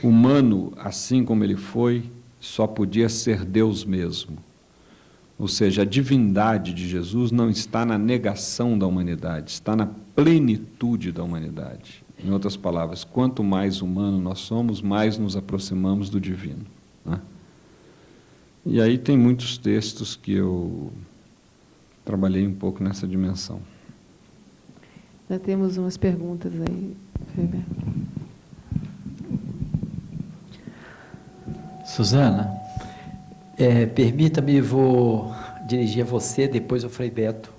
[SPEAKER 2] Humano, assim como ele foi, só podia ser Deus mesmo. Ou seja, a divindade de Jesus não está na negação da humanidade, está na plenitude da humanidade. Em outras palavras, quanto mais humano nós somos, mais nos aproximamos do divino, né? E aí tem muitos textos que eu trabalhei um pouco nessa dimensão.
[SPEAKER 1] Já temos umas perguntas aí, Feber.
[SPEAKER 3] Suzana, permita-me, vou dirigir a você, depois ao Frei Beto.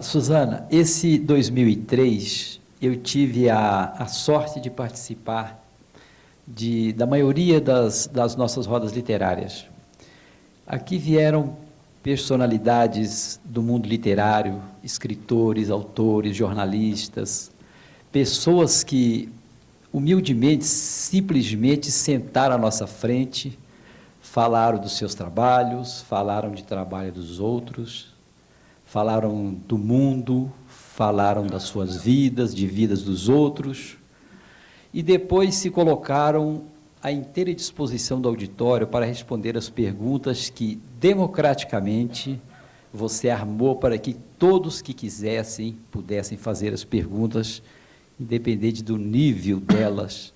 [SPEAKER 3] Suzana, esse 2003, eu tive a sorte de participar da maioria das nossas rodas literárias. Aqui vieram personalidades do mundo literário, escritores, autores, jornalistas, pessoas que, humildemente, simplesmente sentaram à nossa frente, falaram dos seus trabalhos, falaram de trabalho dos outros, falaram do mundo, falaram das suas vidas, de vidas dos outros, e depois se colocaram à inteira disposição do auditório para responder as perguntas que, democraticamente, você armou para que todos que quisessem, pudessem fazer as perguntas, independente do nível delas.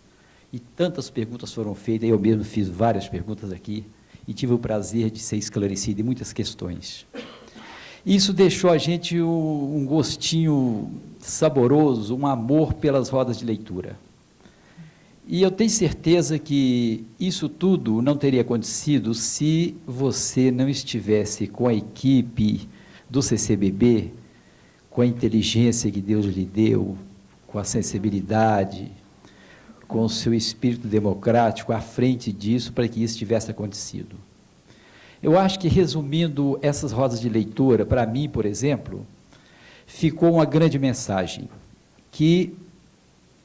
[SPEAKER 3] E tantas perguntas foram feitas, eu mesmo fiz várias perguntas aqui, e tive o prazer de ser esclarecido em muitas questões. Isso deixou a gente um gostinho saboroso, um amor pelas rodas de leitura. E eu tenho certeza que isso tudo não teria acontecido se você não estivesse com a equipe do CCBB, com a inteligência que Deus lhe deu, com a sensibilidade, com o seu espírito democrático à frente disso, para que isso tivesse acontecido. Eu acho que, resumindo essas rodas de leitura, para mim, por exemplo, ficou uma grande mensagem, que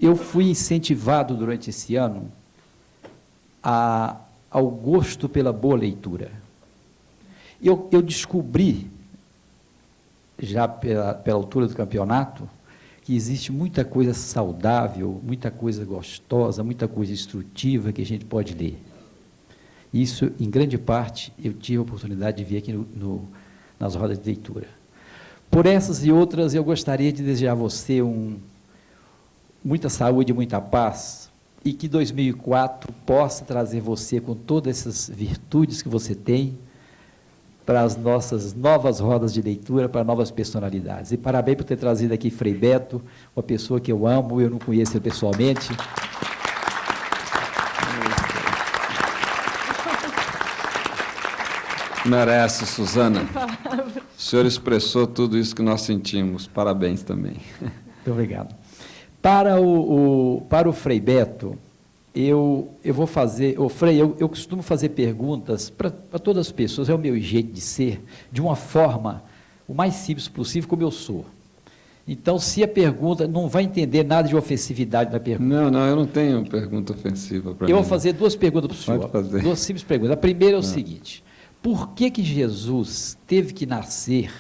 [SPEAKER 3] eu fui incentivado durante esse ano ao gosto pela boa leitura. Eu descobri, já pela altura do campeonato, que existe muita coisa saudável, muita coisa gostosa, muita coisa instrutiva que a gente pode ler. Isso, em grande parte, eu tive a oportunidade de ver aqui nas rodas de leitura. Por essas e outras, eu gostaria de desejar a você muita saúde, muita paz, e que 2004 possa trazer você, com todas essas virtudes que você tem, para as nossas novas rodas de leitura, para novas personalidades. E parabéns por ter trazido aqui Frei Beto, uma pessoa que eu amo, eu não conheço ele pessoalmente.
[SPEAKER 2] Merece, Suzana. O senhor expressou tudo isso que nós sentimos. Parabéns também.
[SPEAKER 3] Muito obrigado. Para o Frei Beto, eu vou fazer... Frei, eu costumo fazer perguntas para todas as pessoas, é o meu jeito de ser, de uma forma o mais simples possível, como eu sou. Então, se a pergunta, não vai entender nada de ofensividade na pergunta.
[SPEAKER 2] Não, eu não tenho pergunta ofensiva para mim.
[SPEAKER 3] Eu vou fazer duas perguntas para o senhor.
[SPEAKER 2] Pode fazer.
[SPEAKER 3] Duas simples perguntas. A primeira é o seguinte: por que Jesus teve que nascer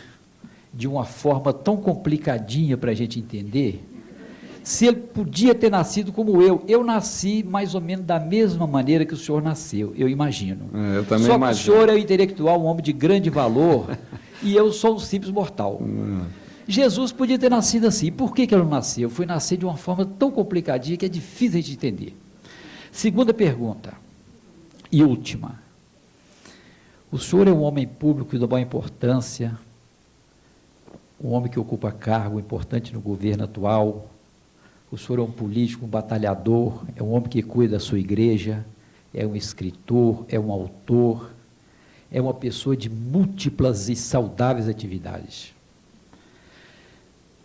[SPEAKER 3] de uma forma tão complicadinha para a gente entender, se ele podia ter nascido como eu? Eu nasci mais ou menos da mesma maneira que o senhor nasceu, eu imagino.
[SPEAKER 2] Eu também
[SPEAKER 3] Só
[SPEAKER 2] imagino.
[SPEAKER 3] que o senhor é um intelectual, um homem de grande valor, e eu sou um simples mortal. Jesus podia ter nascido assim. Por que ele não nasceu? Foi nascer de uma forma tão complicadinha que é difícil de entender. Segunda pergunta, e última. O senhor é um homem público de uma importância, um homem que ocupa cargo importante no governo atual. O senhor é um político, um batalhador, é um homem que cuida da sua igreja, é um escritor, é um autor, é uma pessoa de múltiplas e saudáveis atividades.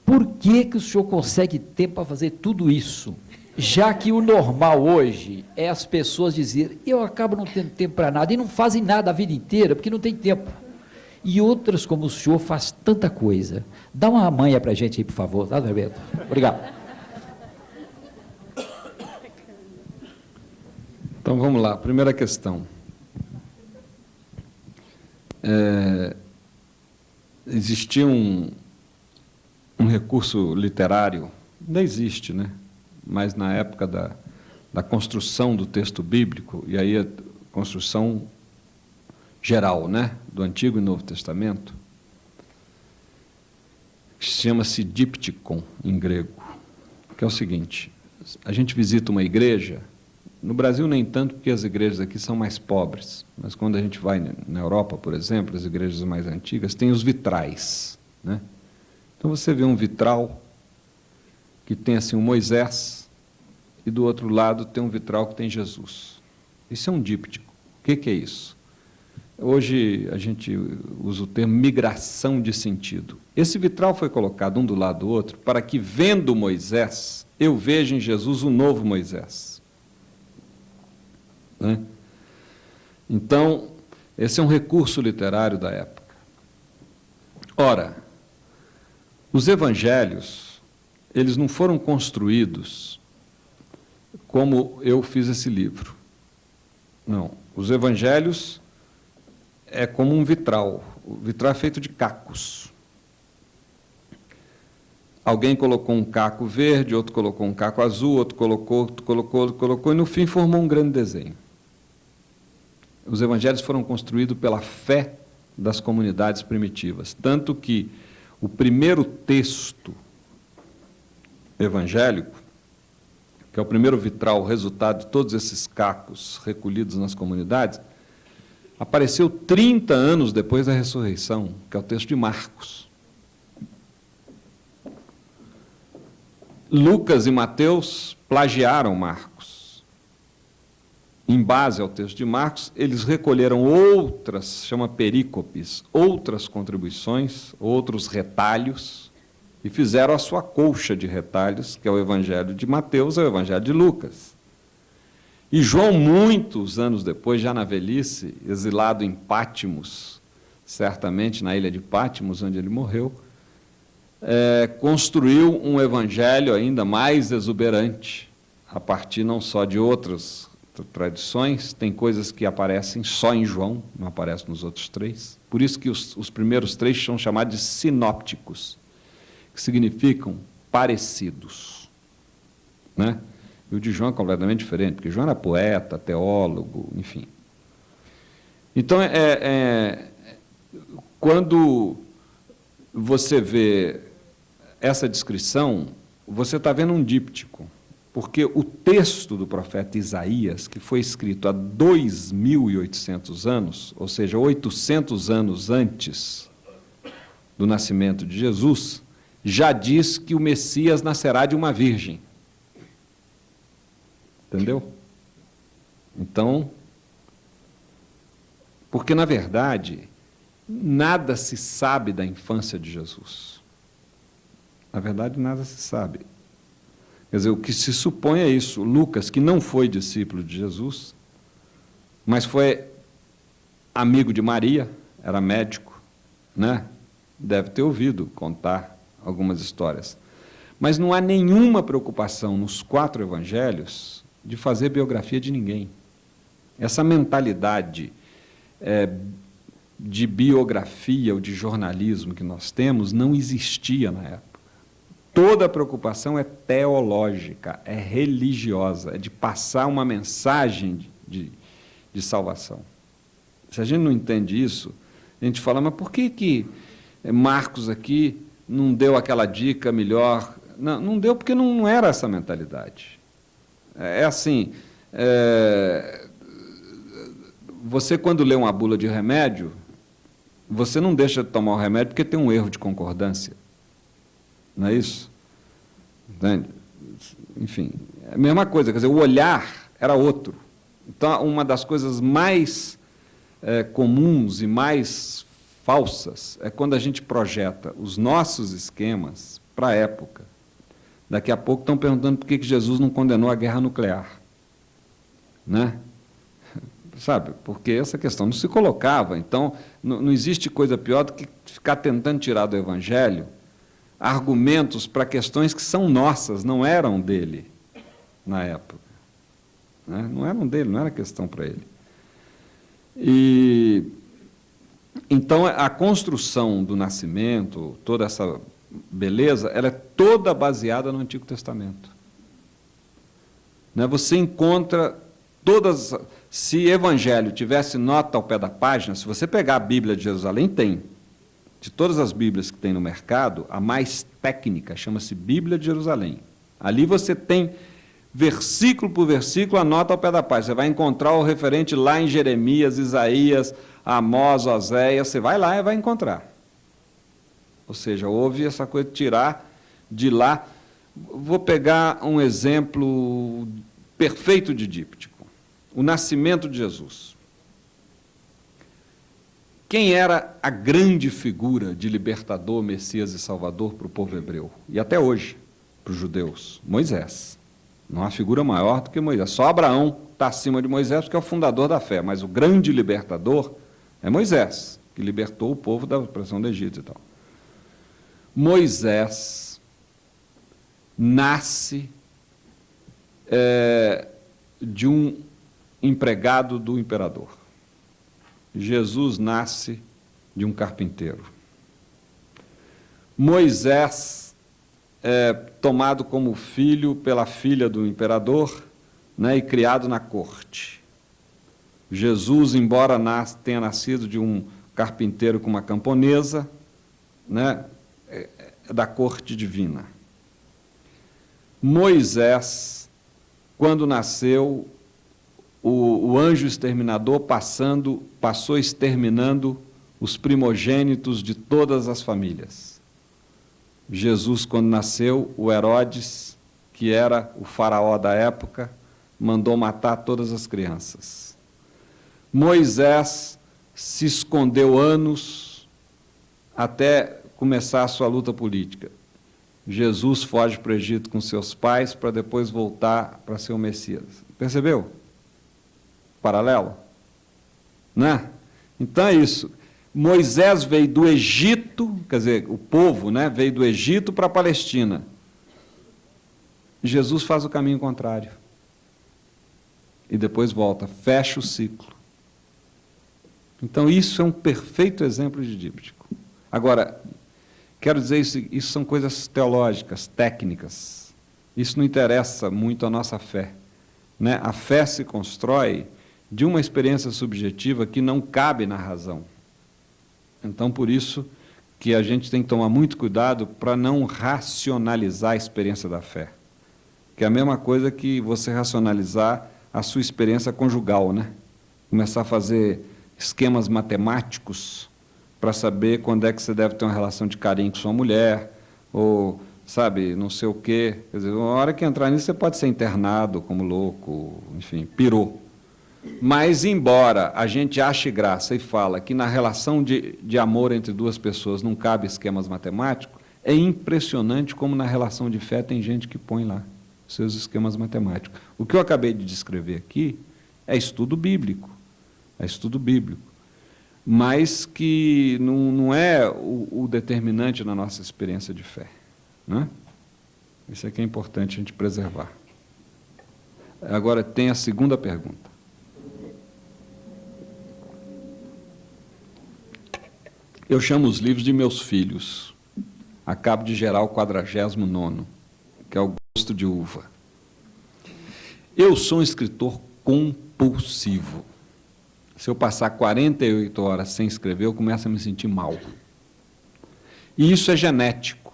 [SPEAKER 3] Por que o senhor consegue tempo para fazer tudo isso? Já que o normal hoje é as pessoas dizerem, eu acabo não tendo tempo para nada, e não fazem nada a vida inteira, porque não tem tempo. E outras, como o senhor, faz tanta coisa. Dá uma manha para a gente aí, por favor, tá, Beto? Obrigado.
[SPEAKER 2] Então, vamos lá. Primeira questão. Existia um recurso literário, ainda existe, né? Mas na época da construção do texto bíblico, e aí a construção geral, né? Do Antigo e Novo Testamento, chama-se dípticon, em grego, que é o seguinte: a gente visita uma igreja, no Brasil nem tanto, porque as igrejas aqui são mais pobres, mas quando a gente vai na Europa, por exemplo, as igrejas mais antigas, tem os vitrais, né? Então você vê um vitral que tem assim um Moisés, e do outro lado tem um vitral que tem Jesus. Isso é um díptico. O que é isso? Hoje a gente usa o termo migração de sentido. Esse vitral foi colocado um do lado do outro para que, vendo Moisés, eu veja em Jesus o novo Moisés. Né? Então, esse é um recurso literário da época. Ora, os evangelhos, eles não foram construídos como eu fiz esse livro. Não, os evangelhos é como um vitral. O vitral é feito de cacos. Alguém colocou um caco verde, outro colocou um caco azul, outro colocou, e no fim formou um grande desenho. Os evangelhos foram construídos pela fé das comunidades primitivas, tanto que o primeiro texto evangélico, que é o primeiro vitral, resultado de todos esses cacos recolhidos nas comunidades, apareceu 30 anos depois da ressurreição, que é o texto de Marcos. Lucas e Mateus plagiaram Marcos. Em base ao texto de Marcos, eles recolheram outras, chama perícopes, outras contribuições, outros retalhos, e fizeram a sua colcha de retalhos, que é o Evangelho de Mateus e o Evangelho de Lucas. E João, muitos anos depois, já na velhice, exilado em Pátimos, certamente na ilha de Pátimos, onde ele morreu, construiu um evangelho ainda mais exuberante, a partir não só de outras tradições, tem coisas que aparecem só em João, não aparecem nos outros três, por isso que os primeiros três são chamados de sinópticos, que significam parecidos, né? E o de João é completamente diferente, porque João era poeta, teólogo, enfim. Então, quando você vê essa descrição, você está vendo um díptico, porque o texto do profeta Isaías, que foi escrito há 2.800 anos, ou seja, 800 anos antes do nascimento de Jesus, já diz que o Messias nascerá de uma virgem. Entendeu? Então, porque, na verdade, nada se sabe da infância de Jesus. Na verdade, nada se sabe. Quer dizer, o que se supõe é isso. Lucas, que não foi discípulo de Jesus, mas foi amigo de Maria, era médico, né? Deve ter ouvido contar algumas histórias. Mas não há nenhuma preocupação nos 4 evangelhos de fazer biografia de ninguém. Essa mentalidade de biografia ou de jornalismo que nós temos não existia na época. Toda a preocupação é teológica, é religiosa, é de passar uma mensagem de salvação. Se a gente não entende isso, a gente fala, mas por que Marcos aqui não deu aquela dica melhor? Não deu porque não era essa mentalidade. É assim, você quando lê uma bula de remédio, você não deixa de tomar o remédio porque tem um erro de concordância. Não é isso? Entende? Enfim, é a mesma coisa, quer dizer, o olhar era outro. Então, uma das coisas mais comuns e mais falsas é quando a gente projeta os nossos esquemas para a época. Daqui a pouco estão perguntando por que Jesus não condenou a guerra nuclear. Né? Sabe? Porque essa questão não se colocava. Então, não existe coisa pior do que ficar tentando tirar do Evangelho argumentos para questões que são nossas, não eram dele na época. Né? Não eram dele, não era questão para ele. Então, a construção do nascimento, toda essa beleza, ela é toda baseada no Antigo Testamento. Né? Você encontra todas... Se Evangelho tivesse nota ao pé da página, se você pegar a Bíblia de Jerusalém, tem. De todas as Bíblias que tem no mercado, a mais técnica chama-se Bíblia de Jerusalém. Ali você tem, versículo por versículo, a nota ao pé da página. Você vai encontrar o referente lá em Jeremias, Isaías, Amós, Oséias, você vai lá e vai encontrar. Ou seja, houve essa coisa de tirar de lá. Vou pegar um exemplo perfeito de díptico. O nascimento de Jesus. Quem era a grande figura de libertador, Messias e Salvador para o povo hebreu? E até hoje, para os judeus? Moisés. Não há figura maior do que Moisés. Só Abraão está acima de Moisés, porque é o fundador da fé. Mas o grande libertador é Moisés, que libertou o povo da opressão do Egito e tal. Moisés nasce de um empregado do imperador. Jesus nasce de um carpinteiro. Moisés tomado como filho pela filha do imperador, né, e criado na corte. Jesus, embora tenha nascido de um carpinteiro com uma camponesa, né, é da corte divina. Moisés, quando nasceu, o anjo exterminador passou exterminando os primogênitos de todas as famílias. Jesus, quando nasceu, o Herodes, que era o faraó da época, mandou matar todas as crianças. Moisés se escondeu anos até começar a sua luta política. Jesus foge para o Egito com seus pais para depois voltar para ser o Messias. Percebeu? Paralelo? Né? Então é isso. Moisés veio do Egito, quer dizer, o povo, né, veio do Egito para a Palestina. Jesus faz o caminho contrário. E depois volta, fecha o ciclo. Então isso é um perfeito exemplo de díptico. Agora, quero dizer isso são coisas teológicas, técnicas. Isso não interessa muito a nossa fé, né? A fé se constrói de uma experiência subjetiva que não cabe na razão. Então, por isso que a gente tem que tomar muito cuidado para não racionalizar a experiência da fé. Que é a mesma coisa que você racionalizar a sua experiência conjugal, né? Começar a fazer esquemas matemáticos para saber quando é que você deve ter uma relação de carinho com sua mulher, ou, sabe, não sei o quê. Quer dizer, uma hora que entrar nisso, você pode ser internado como louco, enfim, pirou. Mas, embora a gente ache graça e fala que na relação de amor entre duas pessoas não cabe esquemas matemáticos, é impressionante como na relação de fé tem gente que põe lá seus esquemas matemáticos. O que eu acabei de descrever aqui é estudo bíblico, mas que não é o determinante na nossa experiência de fé, né? Isso aqui é importante a gente preservar. Agora tem a segunda pergunta. Eu chamo os livros de meus filhos. Acabo de gerar o 49º, que é o Gosto de Uva. Eu sou um escritor compulsivo. Se eu passar 48 horas sem escrever, eu começo a me sentir mal. E isso é genético,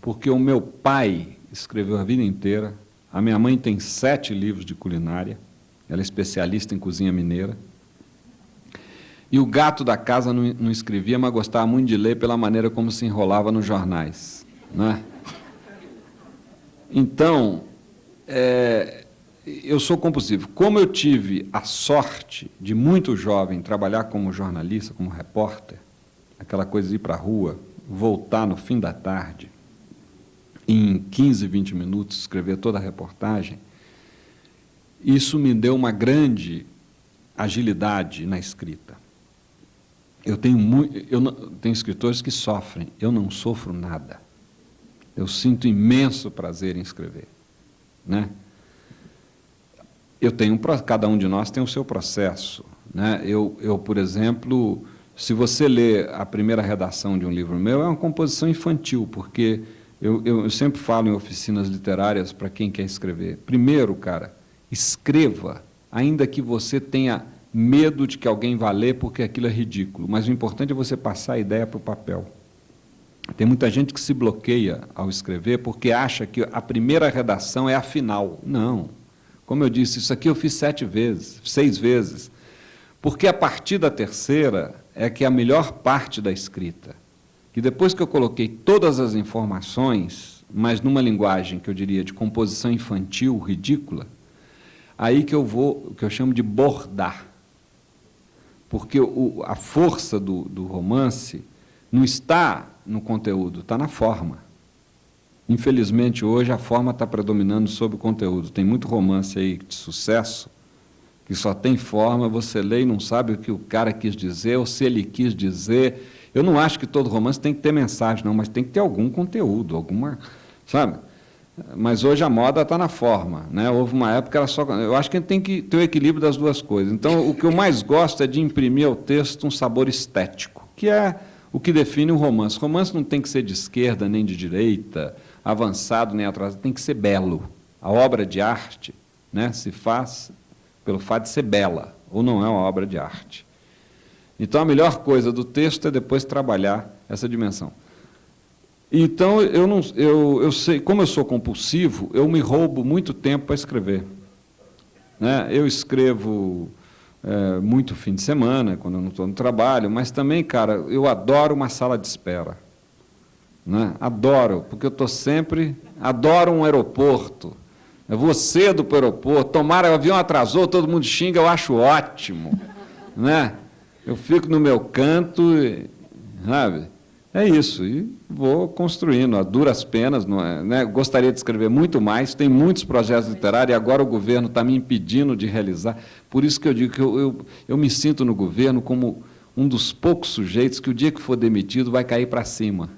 [SPEAKER 2] porque o meu pai escreveu a vida inteira, a minha mãe tem 7 livros de culinária, ela é especialista em cozinha mineira, e o gato da casa não escrevia, mas gostava muito de ler pela maneira como se enrolava nos jornais, né? Então, eu sou compulsivo. Como eu tive a sorte de, muito jovem, trabalhar como jornalista, como repórter, aquela coisa de ir para a rua, voltar no fim da tarde, em 15, 20 minutos, escrever toda a reportagem, isso me deu uma grande agilidade na escrita. Eu tenho escritores que sofrem, eu não sofro nada. Eu sinto imenso prazer em escrever, né? Cada um de nós tem o seu processo, né? Eu, por exemplo, se você ler a primeira redação de um livro meu, é uma composição infantil, porque eu sempre falo em oficinas literárias para quem quer escrever. Primeiro, cara, escreva, ainda que você tenha medo de que alguém vá ler porque aquilo é ridículo, mas o importante é você passar a ideia para o papel. Tem muita gente que se bloqueia ao escrever porque acha que a primeira redação é a final. Não. Como eu disse, isso aqui eu fiz 6 vezes, porque a partir da terceira é que é a melhor parte da escrita. Que depois que eu coloquei todas as informações, mas numa linguagem que eu diria de composição infantil, ridícula, aí que eu vou, o que eu chamo de bordar. Porque a força do romance não está no conteúdo, está na forma. Infelizmente, hoje, a forma está predominando sobre o conteúdo. Tem muito romance aí de sucesso, que só tem forma, você lê e não sabe o que o cara quis dizer, ou se ele quis dizer. Eu não acho que todo romance tem que ter mensagem, não, mas tem que ter algum conteúdo, alguma, sabe? Mas hoje a moda está na forma, né? Houve uma época que era só... Eu acho que a gente tem que ter o equilíbrio das duas coisas. Então, o que eu mais gosto é de imprimir ao texto um sabor estético, que é o que define o romance. O romance não tem que ser de esquerda nem de direita, avançado nem atrasado, tem que ser belo. A obra de arte, né, se faz pelo fato de ser bela, ou não é uma obra de arte. Então, a melhor coisa do texto é depois trabalhar essa dimensão. Então, eu sei, como eu sou compulsivo, eu me roubo muito tempo para escrever. Né? Eu escrevo muito fim de semana, quando eu não estou no trabalho, mas também, cara, eu adoro uma sala de espera. Né? Adoro, porque eu estou sempre... Adoro um aeroporto. Eu vou cedo para o aeroporto, tomara, o avião atrasou, todo mundo xinga, eu acho ótimo. Né? Eu fico no meu canto, sabe? É isso, e vou construindo, a duras penas. Não é, né? Gostaria de escrever muito mais, tem muitos projetos literários, e agora o governo está me impedindo de realizar. Por isso que eu digo que eu me sinto no governo como um dos poucos sujeitos que o dia que for demitido vai cair para cima.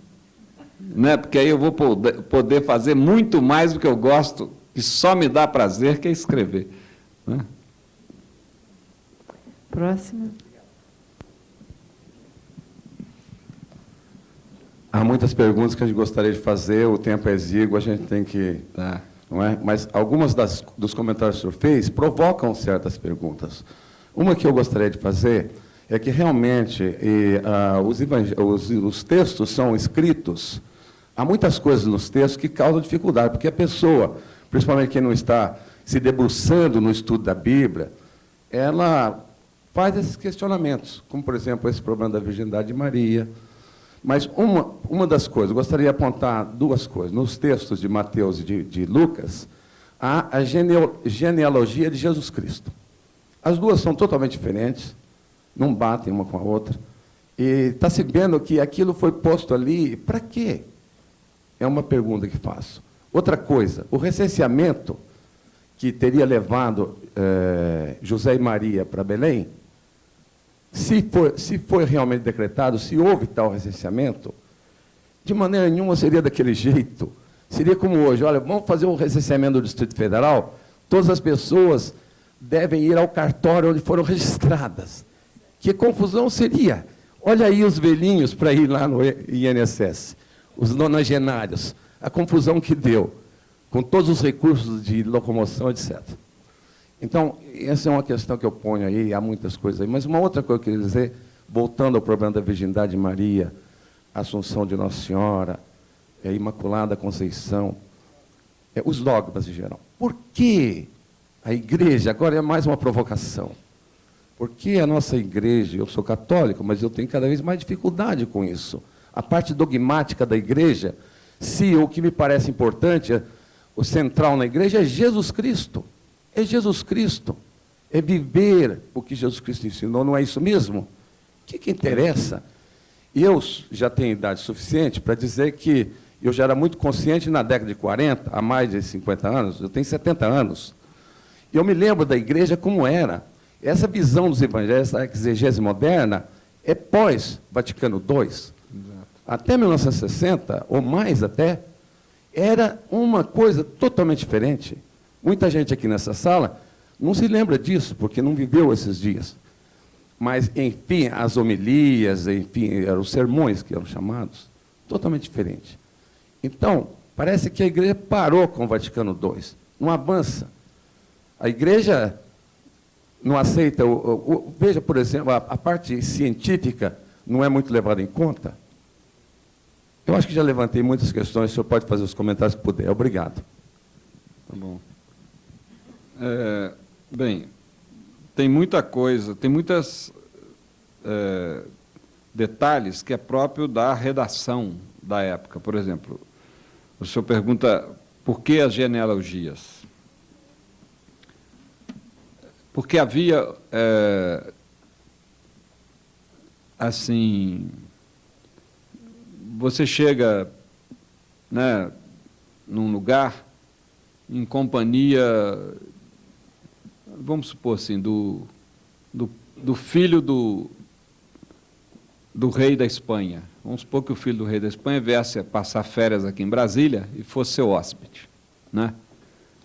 [SPEAKER 2] Né? Porque aí eu vou poder fazer muito mais do que eu gosto, que só me dá prazer, que é escrever. Né?
[SPEAKER 4] Próxima.
[SPEAKER 5] Há muitas perguntas que a gente gostaria de fazer, o tempo é exíguo, a gente tem que... Não é? Mas algumas dos comentários que o senhor fez provocam certas perguntas. Uma que eu gostaria de fazer é que, realmente, os textos são escritos, há muitas coisas nos textos que causam dificuldade, porque a pessoa, principalmente quem não está se debruçando no estudo da Bíblia, ela faz esses questionamentos, como, por exemplo, esse problema da virgindade de Maria. Mas uma das coisas, eu gostaria de apontar duas coisas. Nos textos de Mateus e de Lucas, há a genealogia de Jesus Cristo. As duas são totalmente diferentes, não batem uma com a outra. E está se vendo que aquilo foi posto ali, para quê? É uma pergunta que faço. Outra coisa, o recenseamento que teria levado José e Maria para Belém, se foi realmente decretado, se houve tal recenseamento, de maneira nenhuma seria daquele jeito. Seria como hoje, olha, vamos fazer um recenseamento do Distrito Federal, todas as pessoas devem ir ao cartório onde foram registradas. Que confusão seria? Olha aí os velhinhos para ir lá no INSS, os nonagenários, a confusão que deu, com todos os recursos de locomoção, etc. Então, essa é uma questão que eu ponho aí, há muitas coisas aí. Mas uma outra coisa que eu queria dizer, voltando ao problema da virgindade de Maria, Assunção de Nossa Senhora, Imaculada Conceição, os dogmas em geral. Por que a igreja, agora é mais uma provocação, por que a nossa igreja, eu sou católico, mas eu tenho cada vez mais dificuldade com isso, a parte dogmática da igreja, se o que me parece importante, o central na igreja é Jesus Cristo. É Jesus Cristo, é viver o que Jesus Cristo ensinou, não é isso mesmo? O que interessa? E eu já tenho idade suficiente para dizer que eu já era muito consciente na década de 40, há mais de 50 anos, eu tenho 70 anos. E eu me lembro da igreja como era. Essa visão dos evangelhos, essa exegese moderna, é pós-Vaticano II. Exato. Até 1960, ou mais até, era uma coisa totalmente diferente. Muita gente aqui nessa sala não se lembra disso, porque não viveu esses dias. Mas, enfim, as homilias, enfim, eram os sermões que eram chamados, totalmente diferente. Então, parece que a igreja parou com o Vaticano II, não avança. A igreja não aceita, veja, por exemplo, a parte científica não é muito levada em conta. Eu acho que já levantei muitas questões, o senhor pode fazer os comentários que puder. Obrigado.
[SPEAKER 2] Tá bom. Bem, tem muita coisa, tem muitos detalhes que é próprio da redação da época. Por exemplo, o senhor pergunta por que as genealogias? Porque havia, assim, você chega, né, num lugar em companhia, vamos supor assim, do filho do rei da Espanha. Vamos supor que o filho do rei da Espanha viesse a passar férias aqui em Brasília e fosse seu hóspede. Né?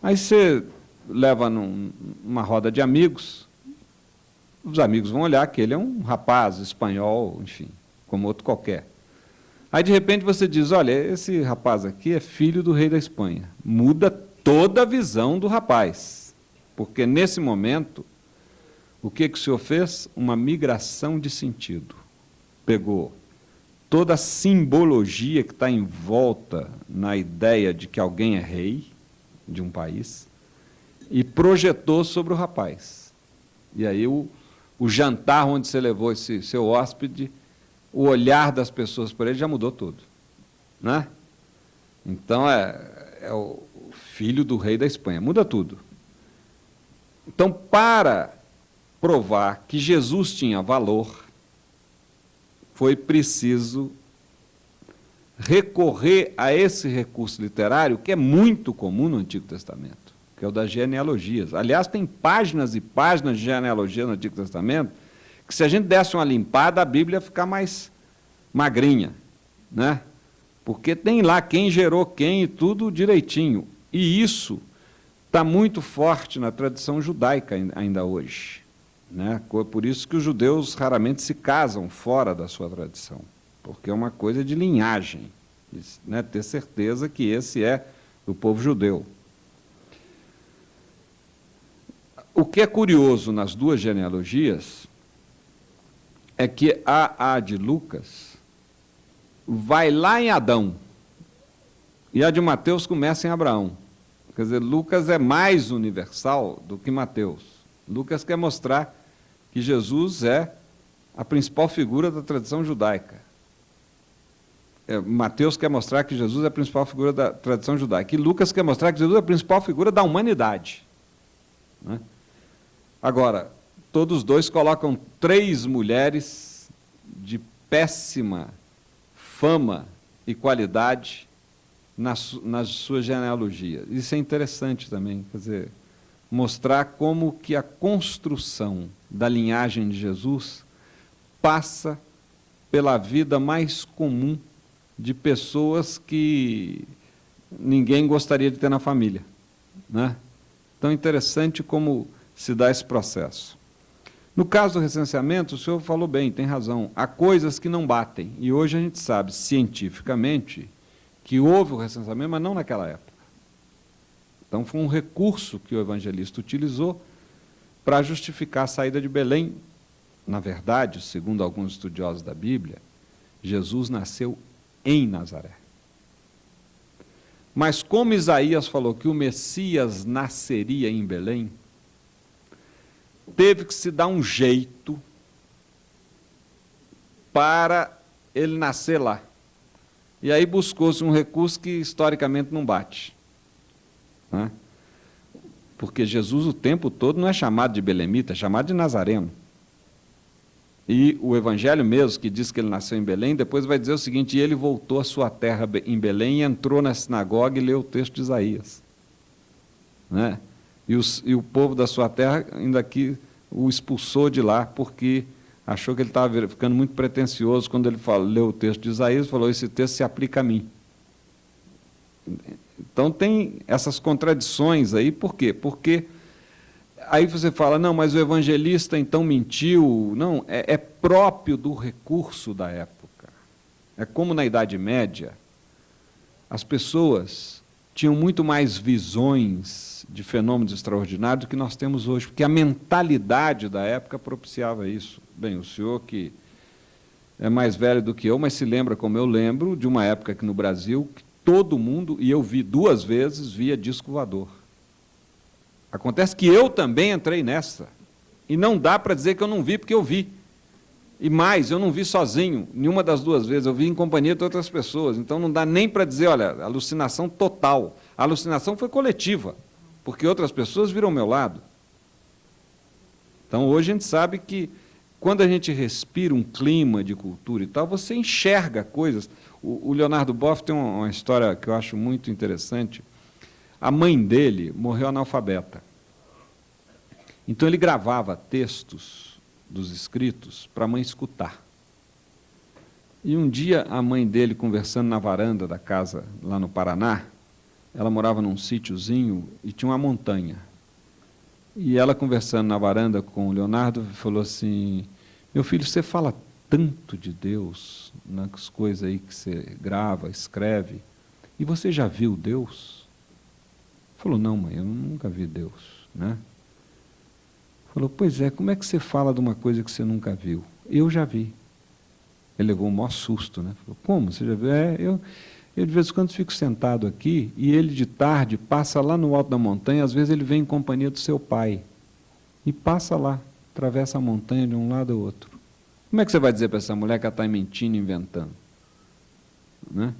[SPEAKER 2] Aí você leva numa roda de amigos, os amigos vão olhar que ele é um rapaz espanhol, enfim, como outro qualquer. Aí, de repente, você diz, olha, esse rapaz aqui é filho do rei da Espanha. Muda toda a visão do rapaz. Porque, nesse momento, o que o senhor fez? Uma migração de sentido. Pegou toda a simbologia que está em volta na ideia de que alguém é rei de um país e projetou sobre o rapaz. E aí o jantar onde você levou esse seu hóspede, o olhar das pessoas por ele já mudou tudo, né? Então é o filho do rei da Espanha, muda tudo. Então, para provar que Jesus tinha valor, foi preciso recorrer a esse recurso literário, que é muito comum no Antigo Testamento, que é o das genealogias. Aliás, tem páginas e páginas de genealogia no Antigo Testamento, que se a gente desse uma limpada, a Bíblia ia ficar mais magrinha, né? Porque tem lá quem gerou quem e tudo direitinho. E isso está muito forte na tradição judaica ainda hoje, né? Por isso que os judeus raramente se casam fora da sua tradição, porque é uma coisa de linhagem, né? Ter certeza que esse é do povo judeu. O que é curioso nas duas genealogias é que a de Lucas vai lá em Adão e a de Mateus começa em Abraão. Quer dizer, Lucas é mais universal do que Mateus. Lucas quer mostrar que Jesus é a principal figura da tradição judaica. Mateus quer mostrar que Jesus é a principal figura da tradição judaica. E Lucas quer mostrar que Jesus é a principal figura da humanidade, né? Agora, todos os dois colocam 3 mulheres de péssima fama e qualidade nas suas genealogias. Isso é interessante também, quer dizer, mostrar como que a construção da linhagem de Jesus passa pela vida mais comum de pessoas que ninguém gostaria de ter na família, né? Então, interessante como se dá esse processo. No caso do recenseamento, o senhor falou bem, tem razão, há coisas que não batem, e hoje a gente sabe, cientificamente, que houve o recenseamento, mas não naquela época. Então, foi um recurso que o evangelista utilizou para justificar a saída de Belém. Na verdade, segundo alguns estudiosos da Bíblia, Jesus nasceu em Nazaré. Mas como Isaías falou que o Messias nasceria em Belém, teve que se dar um jeito para ele nascer lá. E aí buscou-se um recurso que historicamente não bate, né? Porque Jesus o tempo todo não é chamado de belemita, é chamado de nazareno. E o Evangelho mesmo, que diz que ele nasceu em Belém, depois vai dizer o seguinte: e ele voltou à sua terra em Belém e entrou na sinagoga e leu o texto de Isaías, né? E o povo da sua terra ainda que o expulsou de lá, porque achou que ele estava ficando muito pretensioso quando ele leu o texto de Isaías e falou: esse texto se aplica a mim. Então tem essas contradições aí, por quê? Porque aí você fala, não, mas o evangelista então mentiu. Não, é próprio do recurso da época. É como na Idade Média, as pessoas tinham muito mais visões de fenômenos extraordinários do que nós temos hoje, porque a mentalidade da época propiciava isso. Bem, o senhor que é mais velho do que eu, mas se lembra como eu lembro, de uma época aqui no Brasil, que todo mundo, e eu vi 2 vezes, via disco voador. Acontece que eu também entrei nessa, e não dá para dizer que eu não vi, porque eu vi. E mais, eu não vi sozinho, nenhuma das 2 vezes, eu vi em companhia de outras pessoas, então não dá nem para dizer, olha, alucinação total. A alucinação foi coletiva, porque outras pessoas viram ao meu lado. Então, hoje a gente sabe que, quando a gente respira um clima de cultura e tal, você enxerga coisas. O Leonardo Boff tem uma história que eu acho muito interessante. A mãe dele morreu analfabeta. Então, ele gravava textos dos escritos para a mãe escutar. E um dia, a mãe dele, conversando na varanda da casa lá no Paraná, ela morava num sítiozinho e tinha uma montanha. E ela, conversando na varanda com o Leonardo, falou assim: meu filho, você fala tanto de Deus nas coisas aí que você grava, escreve, e você já viu Deus? Falou, não, mãe, eu nunca vi Deus, né? Falou, pois é, como é que você fala de uma coisa que você nunca viu? Eu já vi. Ele levou um maior susto, né? Falou, como? Você já viu? Eu de vez em quando fico sentado aqui e ele de tarde passa lá no alto da montanha, às vezes ele vem em companhia do seu pai e passa lá, atravessa a montanha de um lado ao outro. Como é que você vai dizer para essa mulher que ela está mentindo, inventando? Né?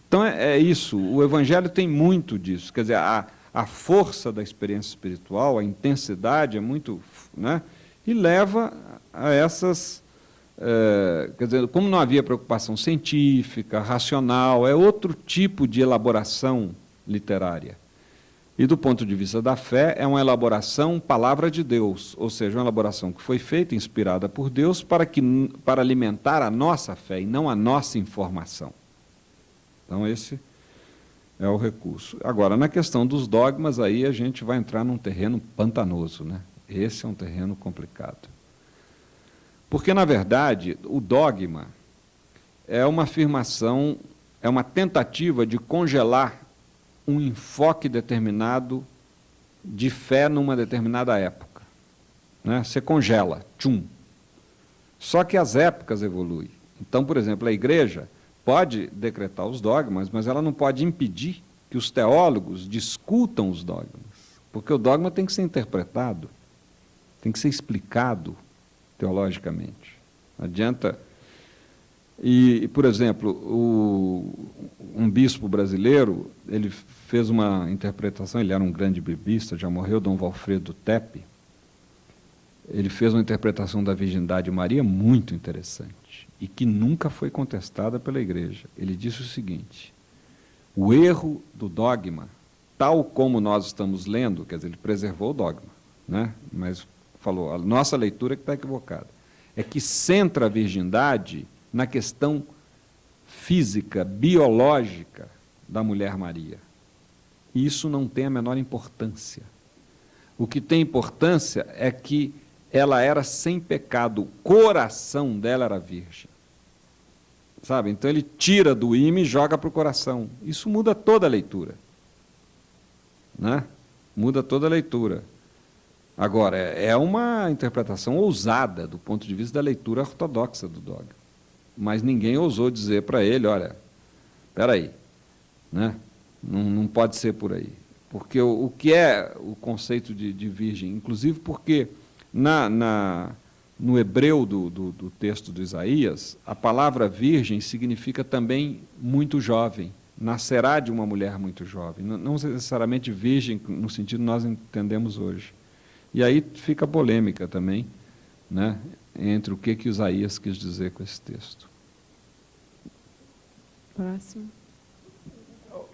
[SPEAKER 2] Então é isso, o Evangelho tem muito disso, quer dizer, a força da experiência espiritual, a intensidade é muito, né? E leva a essas... quer dizer, como não havia preocupação científica, racional, é outro tipo de elaboração literária. E do ponto de vista da fé, é uma elaboração palavra de Deus, ou seja, uma elaboração que foi feita, inspirada por Deus, para alimentar a nossa fé e não a nossa informação. Então esse é o recurso. Agora, na questão dos dogmas, aí a gente vai entrar num terreno pantanoso, né? Esse é um terreno complicado. Porque, na verdade, o dogma é uma afirmação, é uma tentativa de congelar um enfoque determinado de fé numa determinada época. Né? Você congela, tchum. Só que as épocas evoluem. Então, por exemplo, a igreja pode decretar os dogmas, mas ela não pode impedir que os teólogos discutam os dogmas, porque o dogma tem que ser interpretado, tem que ser explicado teologicamente. Não adianta... E, por exemplo, um bispo brasileiro, ele fez uma interpretação, ele era um grande biblista, já morreu, Dom Valfredo Tepe, ele fez uma interpretação da virgindade de Maria muito interessante, e que nunca foi contestada pela igreja. Ele disse o seguinte: o erro do dogma, tal como nós estamos lendo, quer dizer, ele preservou o dogma, né? Mas falou, a nossa leitura que está equivocada, é que centra a virgindade na questão física, biológica da mulher Maria. E isso não tem a menor importância. O que tem importância é que ela era sem pecado, o coração dela era virgem. Sabe? Então ele tira do ímã e joga para o coração. Isso muda toda a leitura. Né? Muda toda a leitura. Agora, é uma interpretação ousada do ponto de vista da leitura ortodoxa do dogma. Mas ninguém ousou dizer para ele, olha, espera aí, né? Não pode ser por aí. Porque o que é o conceito de virgem? Inclusive porque no hebreu do texto do Isaías, a palavra virgem significa também muito jovem, nascerá de uma mulher muito jovem, não necessariamente virgem no sentido que nós entendemos hoje. E aí fica polêmica também, né, entre o que Isaías quis dizer com esse texto.
[SPEAKER 1] Próximo.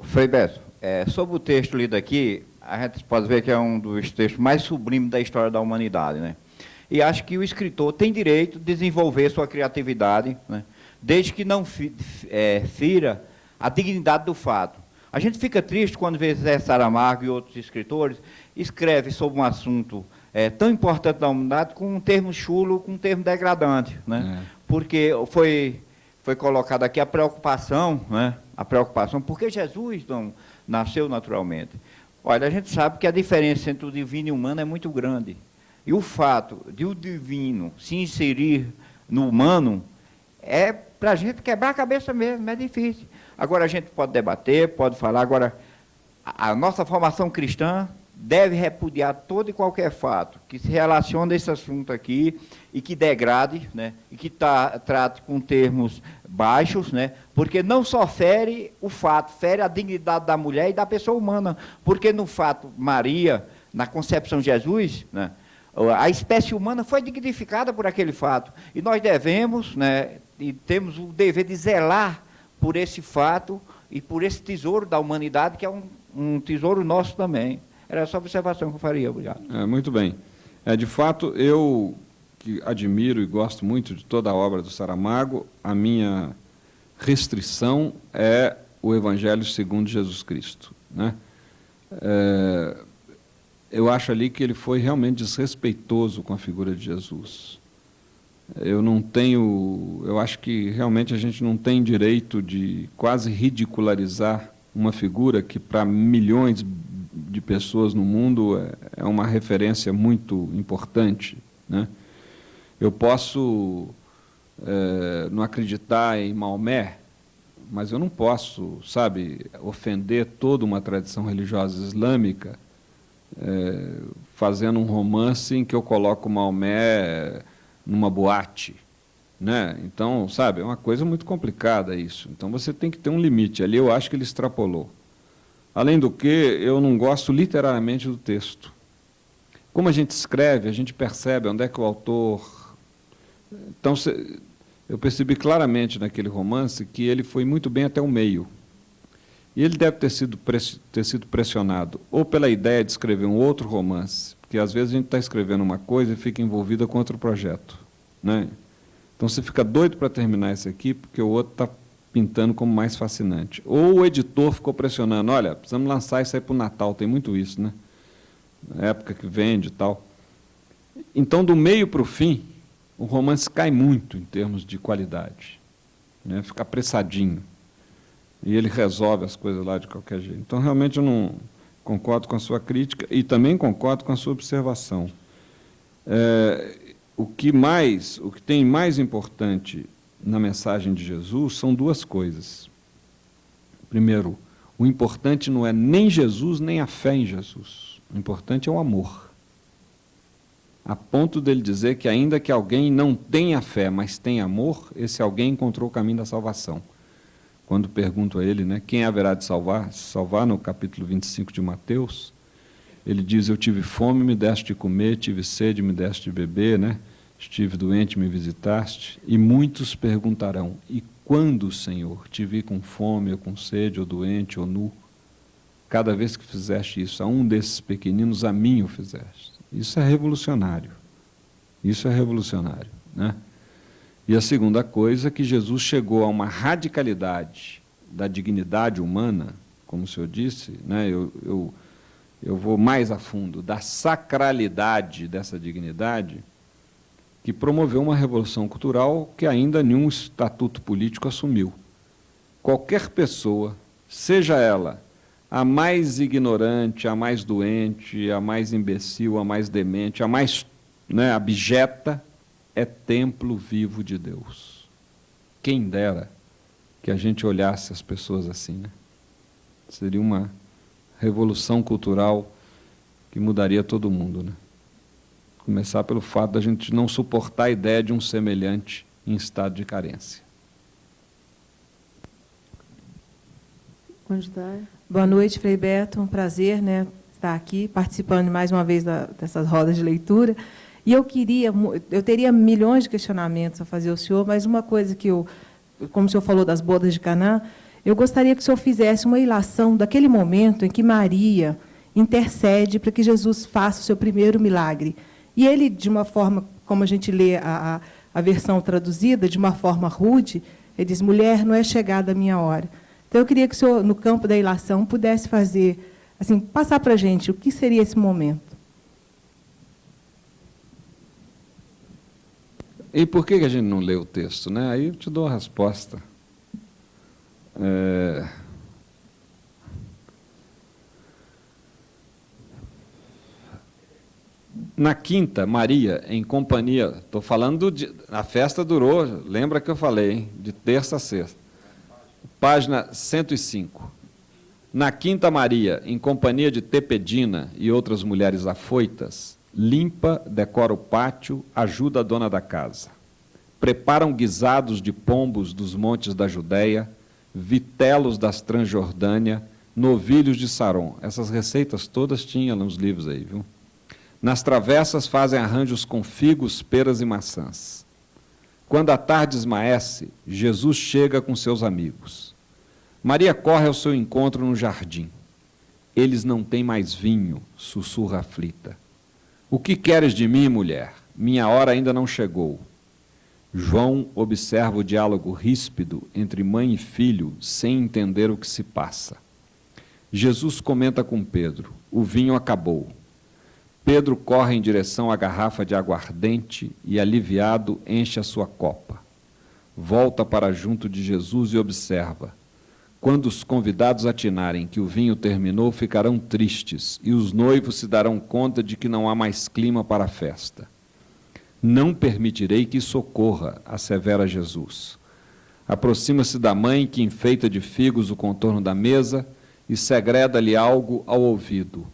[SPEAKER 4] Frei Beto, sobre o texto lido aqui, a gente pode ver que é um dos textos mais sublimes da história da humanidade, né? E acho que o escritor tem direito de desenvolver sua criatividade, né, desde que não fira a dignidade do fato. A gente fica triste quando vê Zé Saramago e outros escritores escrevem sobre um assunto tão importante da humanidade com um termo chulo, com um termo degradante, né? Porque foi colocado aqui a preocupação, né? A preocupação, porque Jesus não nasceu naturalmente. Olha, a gente sabe que a diferença entre o divino e o humano é muito grande. E o fato de o divino se inserir no humano é para a gente quebrar a cabeça mesmo, é difícil. Agora a gente pode debater, pode falar. Agora, a nossa formação cristã deve repudiar todo e qualquer fato que se relacione a esse assunto aqui e que degrade, né, e que trate com termos baixos, né, porque não só fere o fato, fere a dignidade da mulher e da pessoa humana, porque no fato Maria, na concepção de Jesus, né, a espécie humana foi dignificada por aquele fato, e nós devemos, né, e temos o dever de zelar por esse fato e por esse tesouro da humanidade, que é um tesouro nosso também. Era essa observação que eu faria. Obrigado.
[SPEAKER 2] Muito bem. De fato, eu que admiro e gosto muito de toda a obra do Saramago, a minha restrição é o Evangelho segundo Jesus Cristo, né? Eu acho ali que ele foi realmente desrespeitoso com a figura de Jesus. eu acho que realmente a gente não tem direito de quase ridicularizar uma figura que para milhões de pessoas no mundo é uma referência muito importante, né? Eu posso não acreditar em Maomé, mas eu não posso, sabe, ofender toda uma tradição religiosa islâmica fazendo um romance em que eu coloco Maomé numa boate, né? Então, sabe, é uma coisa muito complicada isso. Então você tem que ter um limite. Ali eu acho que ele extrapolou. Além do que, eu não gosto literariamente do texto. Como a gente escreve, a gente percebe onde é que o autor... Então, eu percebi claramente naquele romance que ele foi muito bem até o meio. E ele deve ter sido pressionado ou pela ideia de escrever um outro romance, porque às vezes a gente está escrevendo uma coisa e fica envolvida com outro projeto, né? Então você fica doido para terminar esse aqui, porque o outro está pintando como mais fascinante. Ou o editor ficou pressionando, olha, precisamos lançar isso aí para o Natal, tem muito isso, né? Na época que vende e tal. Então, do meio para o fim, o romance cai muito em termos de qualidade, né? Fica apressadinho. E ele resolve as coisas lá de qualquer jeito. Então, realmente, eu não concordo com a sua crítica e também concordo com a sua observação. O que tem mais importante na mensagem de Jesus são duas coisas. Primeiro, o importante não é nem Jesus, nem a fé em Jesus. O importante é o amor. A ponto dele dizer que ainda que alguém não tenha fé, mas tenha amor, esse alguém encontrou o caminho da salvação. Quando pergunto a ele, né, quem haverá de salvar? Se salvar, no capítulo 25 de Mateus, ele diz, eu tive fome, me deste de comer, tive sede, me deste de beber, né? Estive doente, me visitaste. E muitos perguntarão, e quando, Senhor, te vi com fome, ou com sede, ou doente, ou nu? Cada vez que fizeste isso a um desses pequeninos, a mim o fizeste. Isso é revolucionário. Isso é revolucionário, né? E a segunda coisa é que Jesus chegou a uma radicalidade da dignidade humana, como o senhor disse, né? Eu vou mais a fundo, da sacralidade dessa dignidade, que promoveu uma revolução cultural que ainda nenhum estatuto político assumiu. Qualquer pessoa, seja ela a mais ignorante, a mais doente, a mais imbecil, a mais demente, a mais, né, abjeta, é templo vivo de Deus. Quem dera que a gente olhasse as pessoas assim, né? Seria uma revolução cultural que mudaria todo mundo, né? Começar pelo fato da gente não suportar a ideia de um semelhante em estado de carência.
[SPEAKER 6] Boa noite, Frei Beto. Um prazer, né, estar aqui participando mais uma vez dessas rodas de leitura. E eu teria milhões de questionamentos a fazer ao senhor, mas uma coisa que como o senhor falou das bodas de Caná, eu gostaria que o senhor fizesse uma ilação daquele momento em que Maria intercede para que Jesus faça o seu primeiro milagre. E ele, de uma forma, como a gente lê a versão traduzida, de uma forma rude, ele diz, mulher, não é chegada a minha hora. Então, eu queria que o senhor, no campo da ilação, pudesse fazer, assim, passar para a gente o que seria esse momento.
[SPEAKER 2] E por que a gente não lê o texto, né? Aí eu te dou a resposta. Na quinta, Maria, em companhia, estou falando, a festa durou, lembra que eu falei, hein? De terça a sexta. Página 105. Na quinta, Maria, em companhia de Tepedina e outras mulheres afoitas, limpa, decora o pátio, ajuda a dona da casa. Preparam guisados de pombos dos montes da Judéia, vitelos das Transjordânia, novilhos de Saron. Essas receitas todas tinham nos livros aí, viu? Nas travessas fazem arranjos com figos, peras e maçãs. Quando a tarde esmaece, Jesus chega com seus amigos. Maria corre ao seu encontro no jardim. Eles não têm mais vinho, sussurra aflita. O que queres de mim, mulher? Minha hora ainda não chegou. João observa o diálogo ríspido entre mãe e filho, sem entender o que se passa. Jesus comenta com Pedro, o vinho acabou. Pedro corre em direção à garrafa de aguardente e, aliviado, enche a sua copa. Volta para junto de Jesus e observa. Quando os convidados atinarem que o vinho terminou, ficarão tristes, e os noivos se darão conta de que não há mais clima para a festa. Não permitirei que isso ocorra, assevera Jesus. Aproxima-se da mãe, que enfeita de figos o contorno da mesa, e segreda-lhe algo ao ouvido.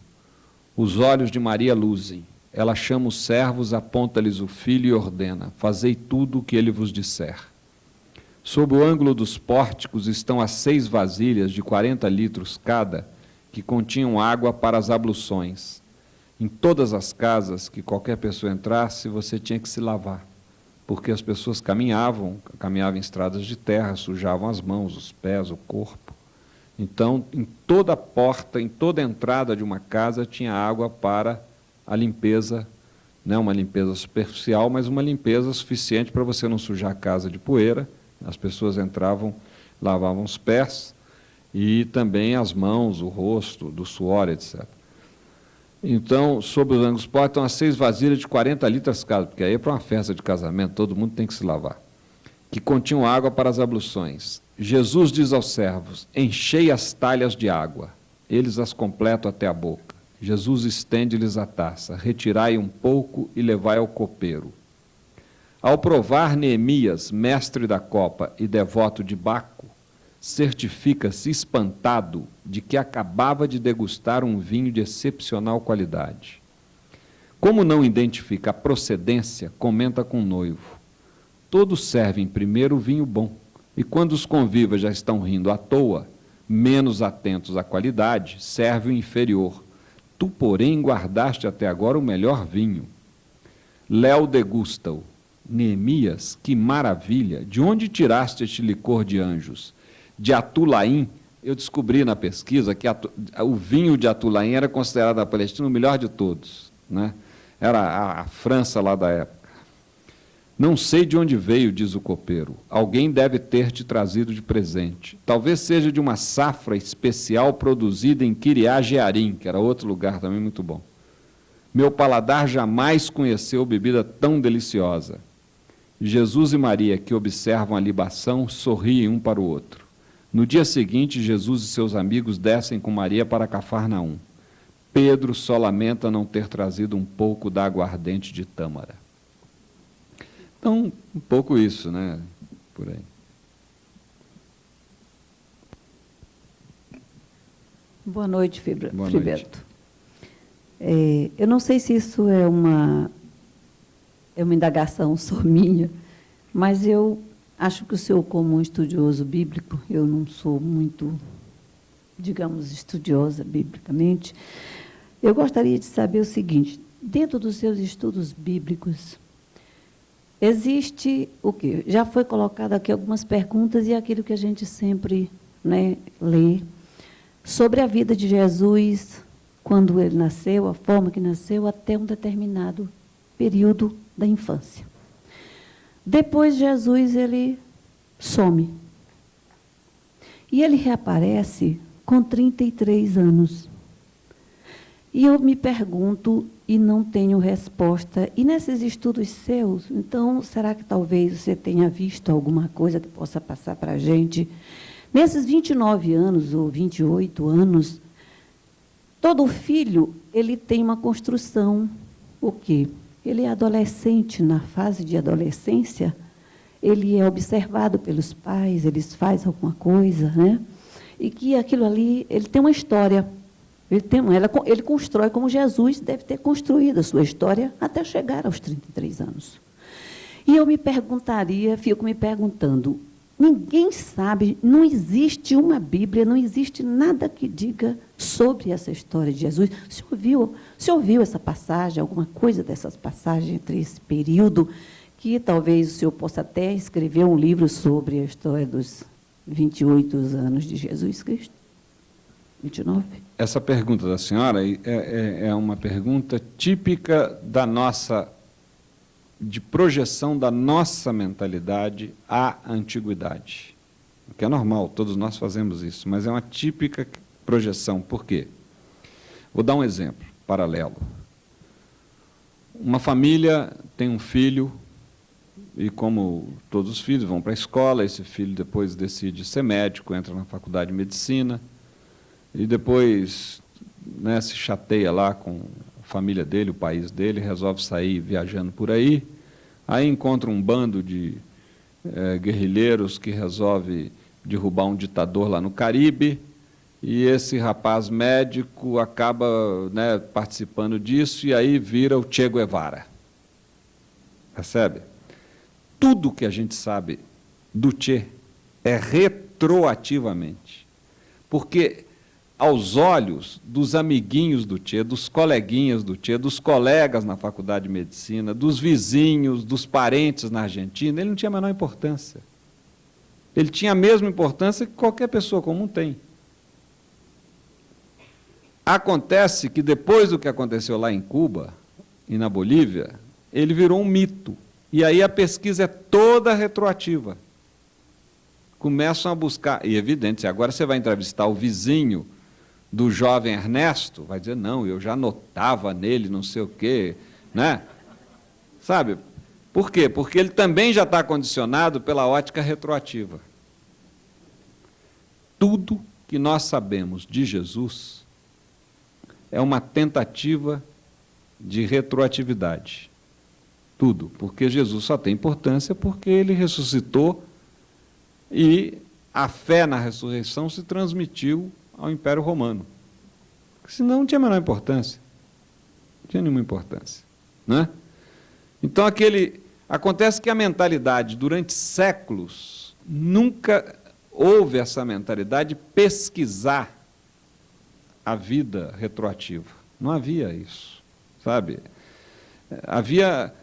[SPEAKER 2] Os olhos de Maria luzem. Ela chama os servos, aponta-lhes o filho e ordena: fazei tudo o que ele vos disser. Sob o ângulo dos pórticos estão as 6 vasilhas de 40 litros cada, que continham água para as abluções. Em todas as casas que qualquer pessoa entrasse, você tinha que se lavar, porque as pessoas caminhavam em estradas de terra, sujavam as mãos, os pés, o corpo. Então, em toda porta, em toda entrada de uma casa, tinha água para a limpeza, não uma limpeza superficial, mas uma limpeza suficiente para você não sujar a casa de poeira. As pessoas entravam, lavavam os pés e também as mãos, o rosto, do suor, etc. Então, sob os ângulos pórticos, estão as 6 vasilhas de 40 litros cada, porque aí é para uma festa de casamento, todo mundo tem que se lavar, que continham água para as abluções. Jesus diz aos servos: enchei as talhas de água. Eles as completam até a boca. Jesus estende-lhes a taça: retirai um pouco e levai ao copeiro. Ao provar Neemias, mestre da copa e devoto de Baco, certifica-se espantado de que acabava de degustar um vinho de excepcional qualidade. Como não identifica a procedência, comenta com o noivo: todos servem primeiro o vinho bom, e quando os convivas já estão rindo à toa, menos atentos à qualidade, serve o inferior. Tu, porém, guardaste até agora o melhor vinho. Léo degusta-o. Neemias, que maravilha! De onde tiraste este licor de anjos? De Atulaim? Eu descobri na pesquisa que o vinho de Atulaim era considerado na Palestina o melhor de todos, né? Era a França lá da época. Não sei de onde veio, diz o copeiro. Alguém deve ter te trazido de presente. Talvez seja de uma safra especial produzida em Kiriat Jearim, que era outro lugar também muito bom. Meu paladar jamais conheceu bebida tão deliciosa. Jesus e Maria, que observam a libação, sorriem um para o outro. No dia seguinte, Jesus e seus amigos descem com Maria para Cafarnaum. Pedro só lamenta não ter trazido um pouco da aguardente de tâmara. Então, um pouco isso, né? Por aí.
[SPEAKER 7] Boa noite,
[SPEAKER 2] Boa
[SPEAKER 7] Filiberto. Eu não sei se isso é uma indagação só minha, mas eu acho que o senhor, como um estudioso bíblico, eu não sou muito, digamos, estudiosa biblicamente, eu gostaria de saber o seguinte: dentro dos seus estudos bíblicos, existe o quê? Já foi colocado aqui algumas perguntas e aquilo que a gente sempre, né, lê sobre a vida de Jesus, quando ele nasceu, a forma que nasceu, até um determinado período da infância. Depois Jesus, ele some. E ele reaparece com 33 anos. E eu me pergunto e não tenho resposta. E nesses estudos seus, então, será que talvez você tenha visto alguma coisa que possa passar para a gente? Nesses 29 anos ou 28 anos, todo filho, ele tem uma construção. O quê? Ele é adolescente, na fase de adolescência, ele é observado pelos pais, eles fazem alguma coisa, né? E que aquilo ali, ele tem uma história. Ele constrói como Jesus deve ter construído a sua história até chegar aos 33 anos. E eu fico me perguntando, ninguém sabe, não existe uma Bíblia, não existe nada que diga sobre essa história de Jesus. O senhor viu essa passagem, alguma coisa dessas passagens entre esse período, que talvez o senhor possa até escrever um livro sobre a história dos 28 anos de Jesus Cristo? 29?
[SPEAKER 2] Essa pergunta da senhora é uma pergunta típica de projeção da nossa mentalidade à antiguidade. Que é normal, todos nós fazemos isso, mas é uma típica projeção. Por quê? Vou dar um exemplo paralelo. Uma família tem um filho, e como todos os filhos vão para a escola, esse filho depois decide ser médico, entra na faculdade de medicina, e depois, né, se chateia lá com a família dele, o país dele, resolve sair viajando por aí, aí encontra um bando de guerrilheiros que resolve derrubar um ditador lá no Caribe, e esse rapaz médico acaba, né, participando disso, e aí vira o Che Guevara. Percebe? Tudo que a gente sabe do Che é retroativamente. Porque, aos olhos dos amiguinhos do Che, dos coleguinhas do Che, dos colegas na faculdade de medicina, dos vizinhos, dos parentes na Argentina, ele não tinha a menor importância. Ele tinha a mesma importância que qualquer pessoa comum tem. Acontece que, depois do que aconteceu lá em Cuba e na Bolívia, ele virou um mito. E aí a pesquisa é toda retroativa. Começam a buscar, e é evidente, se agora você vai entrevistar o vizinho do jovem Ernesto, vai dizer, não, eu já notava nele não sei o quê, né? Sabe? Por quê? Porque ele também já está condicionado pela ótica retroativa. Tudo que nós sabemos de Jesus é uma tentativa de retroatividade. Tudo, porque Jesus só tem importância porque ele ressuscitou e a fé na ressurreição se transmitiu ao Império Romano. Senão não tinha a menor importância. Não tinha nenhuma importância. Né? Então, acontece que a mentalidade, durante séculos, nunca houve essa mentalidade de pesquisar a vida retroativa. Não havia isso, sabe? Havia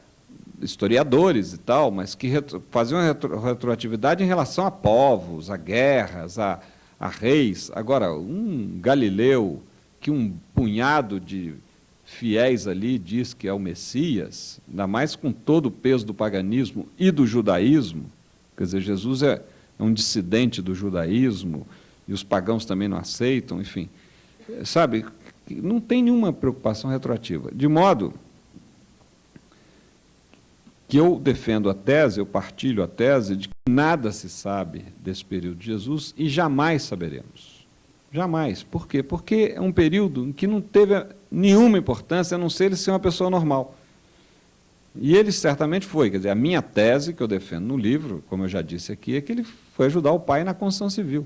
[SPEAKER 2] historiadores e tal, mas que faziam retroatividade em relação a povos, a guerras, a reis. Agora, um Galileu, que um punhado de fiéis ali diz que é o Messias, ainda mais com todo o peso do paganismo e do judaísmo, quer dizer, Jesus é um dissidente do judaísmo, e os pagãos também não aceitam, enfim. Sabe, não tem nenhuma preocupação retroativa. De modo que eu defendo a tese, eu partilho a tese de que nada se sabe desse período de Jesus e jamais saberemos. Jamais. Por quê? Porque é um período em que não teve nenhuma importância, a não ser ele ser uma pessoa normal. E ele certamente foi. Quer dizer, a minha tese, que eu defendo no livro, como eu já disse aqui, é que ele foi ajudar o pai na construção civil.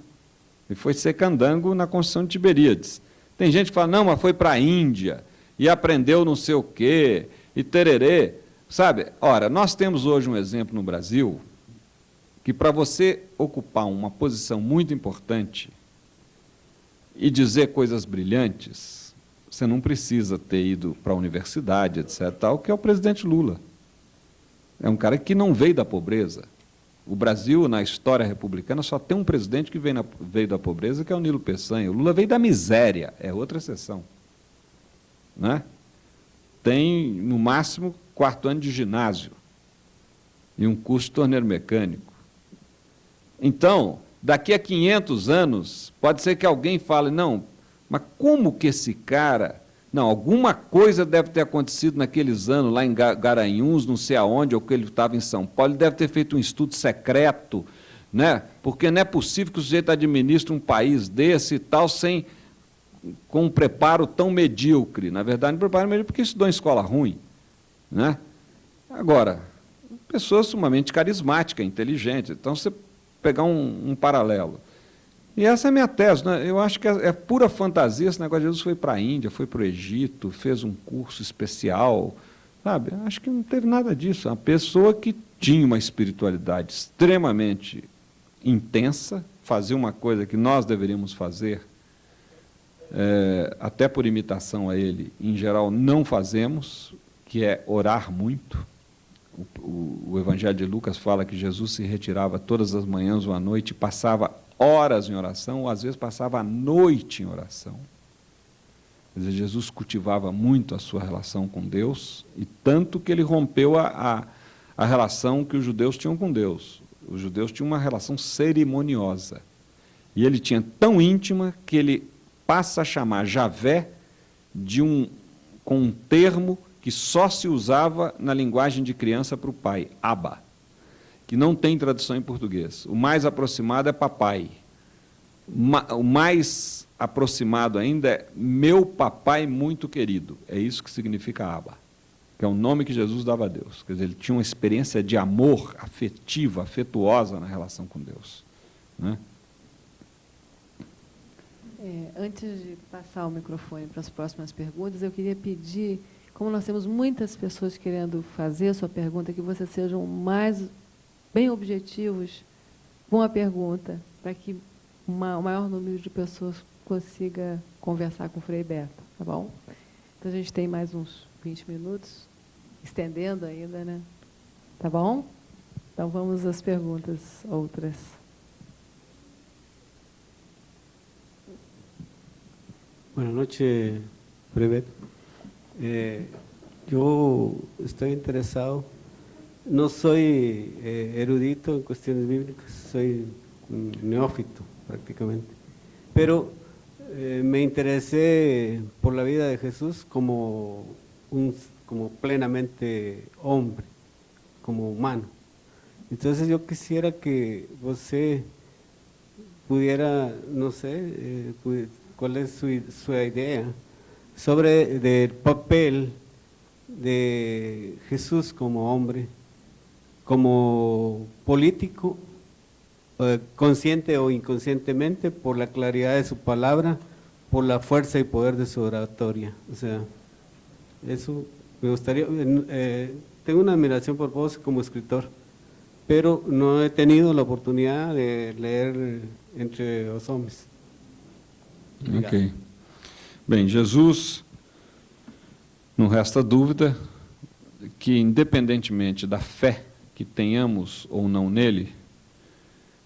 [SPEAKER 2] Ele foi ser candango na construção de Tiberíades. Tem gente que fala, não, mas foi para a Índia, e aprendeu não sei o quê, e tererê. Sabe, ora, nós temos hoje um exemplo no Brasil que, para você ocupar uma posição muito importante e dizer coisas brilhantes, você não precisa ter ido para a universidade, etc., tal, que é o presidente Lula. É um cara que não veio da pobreza. O Brasil, na história republicana, só tem um presidente que veio da pobreza, que é o Nilo Peçanha. O Lula veio da miséria, é outra exceção. Né? Tem, no máximo, 4º ano de ginásio e um curso de torneiro mecânico. Então, daqui a 500 anos, pode ser que alguém fale, não, mas como que esse cara... Não, alguma coisa deve ter acontecido naqueles anos, lá em Garanhuns, não sei aonde, ou que ele estava em São Paulo, ele deve ter feito um estudo secreto, né? Porque não é possível que o sujeito administre um país desse e tal, com um preparo tão medíocre. Na verdade, não preparo medíocre porque estudou em escola ruim. Né? Agora, pessoa sumamente carismática, inteligente. Então, você pegar um paralelo. E essa é a minha tese. Né? Eu acho que é pura fantasia esse negócio de Jesus foi para a Índia, foi para o Egito, fez um curso especial. Sabe? Acho que não teve nada disso. É uma pessoa que tinha uma espiritualidade extremamente intensa, fazia uma coisa que nós deveríamos fazer, até por imitação a ele, em geral não fazemos, que é orar muito. O Evangelho de Lucas fala que Jesus se retirava todas as manhãs ou à noite, passava horas em oração, ou às vezes passava a noite em oração. Quer dizer, Jesus cultivava muito a sua relação com Deus, e tanto que ele rompeu a relação que os judeus tinham com Deus. Os judeus tinham uma relação cerimoniosa. E ele tinha tão íntima que ele passa a chamar Javé com um termo que que só se usava na linguagem de criança para o pai, Abba, que não tem tradução em português. O mais aproximado é papai. O mais aproximado ainda é meu papai muito querido. É isso que significa Abba, que é o nome que Jesus dava a Deus. Quer dizer, ele tinha uma experiência de amor afetiva, afetuosa na relação com Deus, né?
[SPEAKER 1] Antes de passar o microfone para as próximas perguntas, eu queria pedir, como nós temos muitas pessoas querendo fazer a sua pergunta, que vocês sejam bem objetivos com a pergunta, para que o maior número de pessoas consiga conversar com o Frei Beto, tá bom? Então, a gente tem mais uns 20 minutos, estendendo ainda, né? Tá bom? Então, vamos às perguntas outras.
[SPEAKER 8] Buenas noches, Frei Beto. Yo estoy interesado, no soy erudito en cuestiones bíblicas, soy un neófito prácticamente, pero me interesé por la vida de Jesús como plenamente hombre, como humano. Entonces yo quisiera que usted pudiera, no sé, cuál es su idea sobre el papel de Jesús como hombre, como político, consciente o inconscientemente, por la claridad de su palabra, por la fuerza y poder de su oratoria. O sea, eso me gustaría, tengo una admiración por vos como escritor, pero no he tenido la oportunidad de leer Entre os Homens.
[SPEAKER 2] Ok. Bem, Jesus, não resta dúvida que, independentemente da fé que tenhamos ou não nele,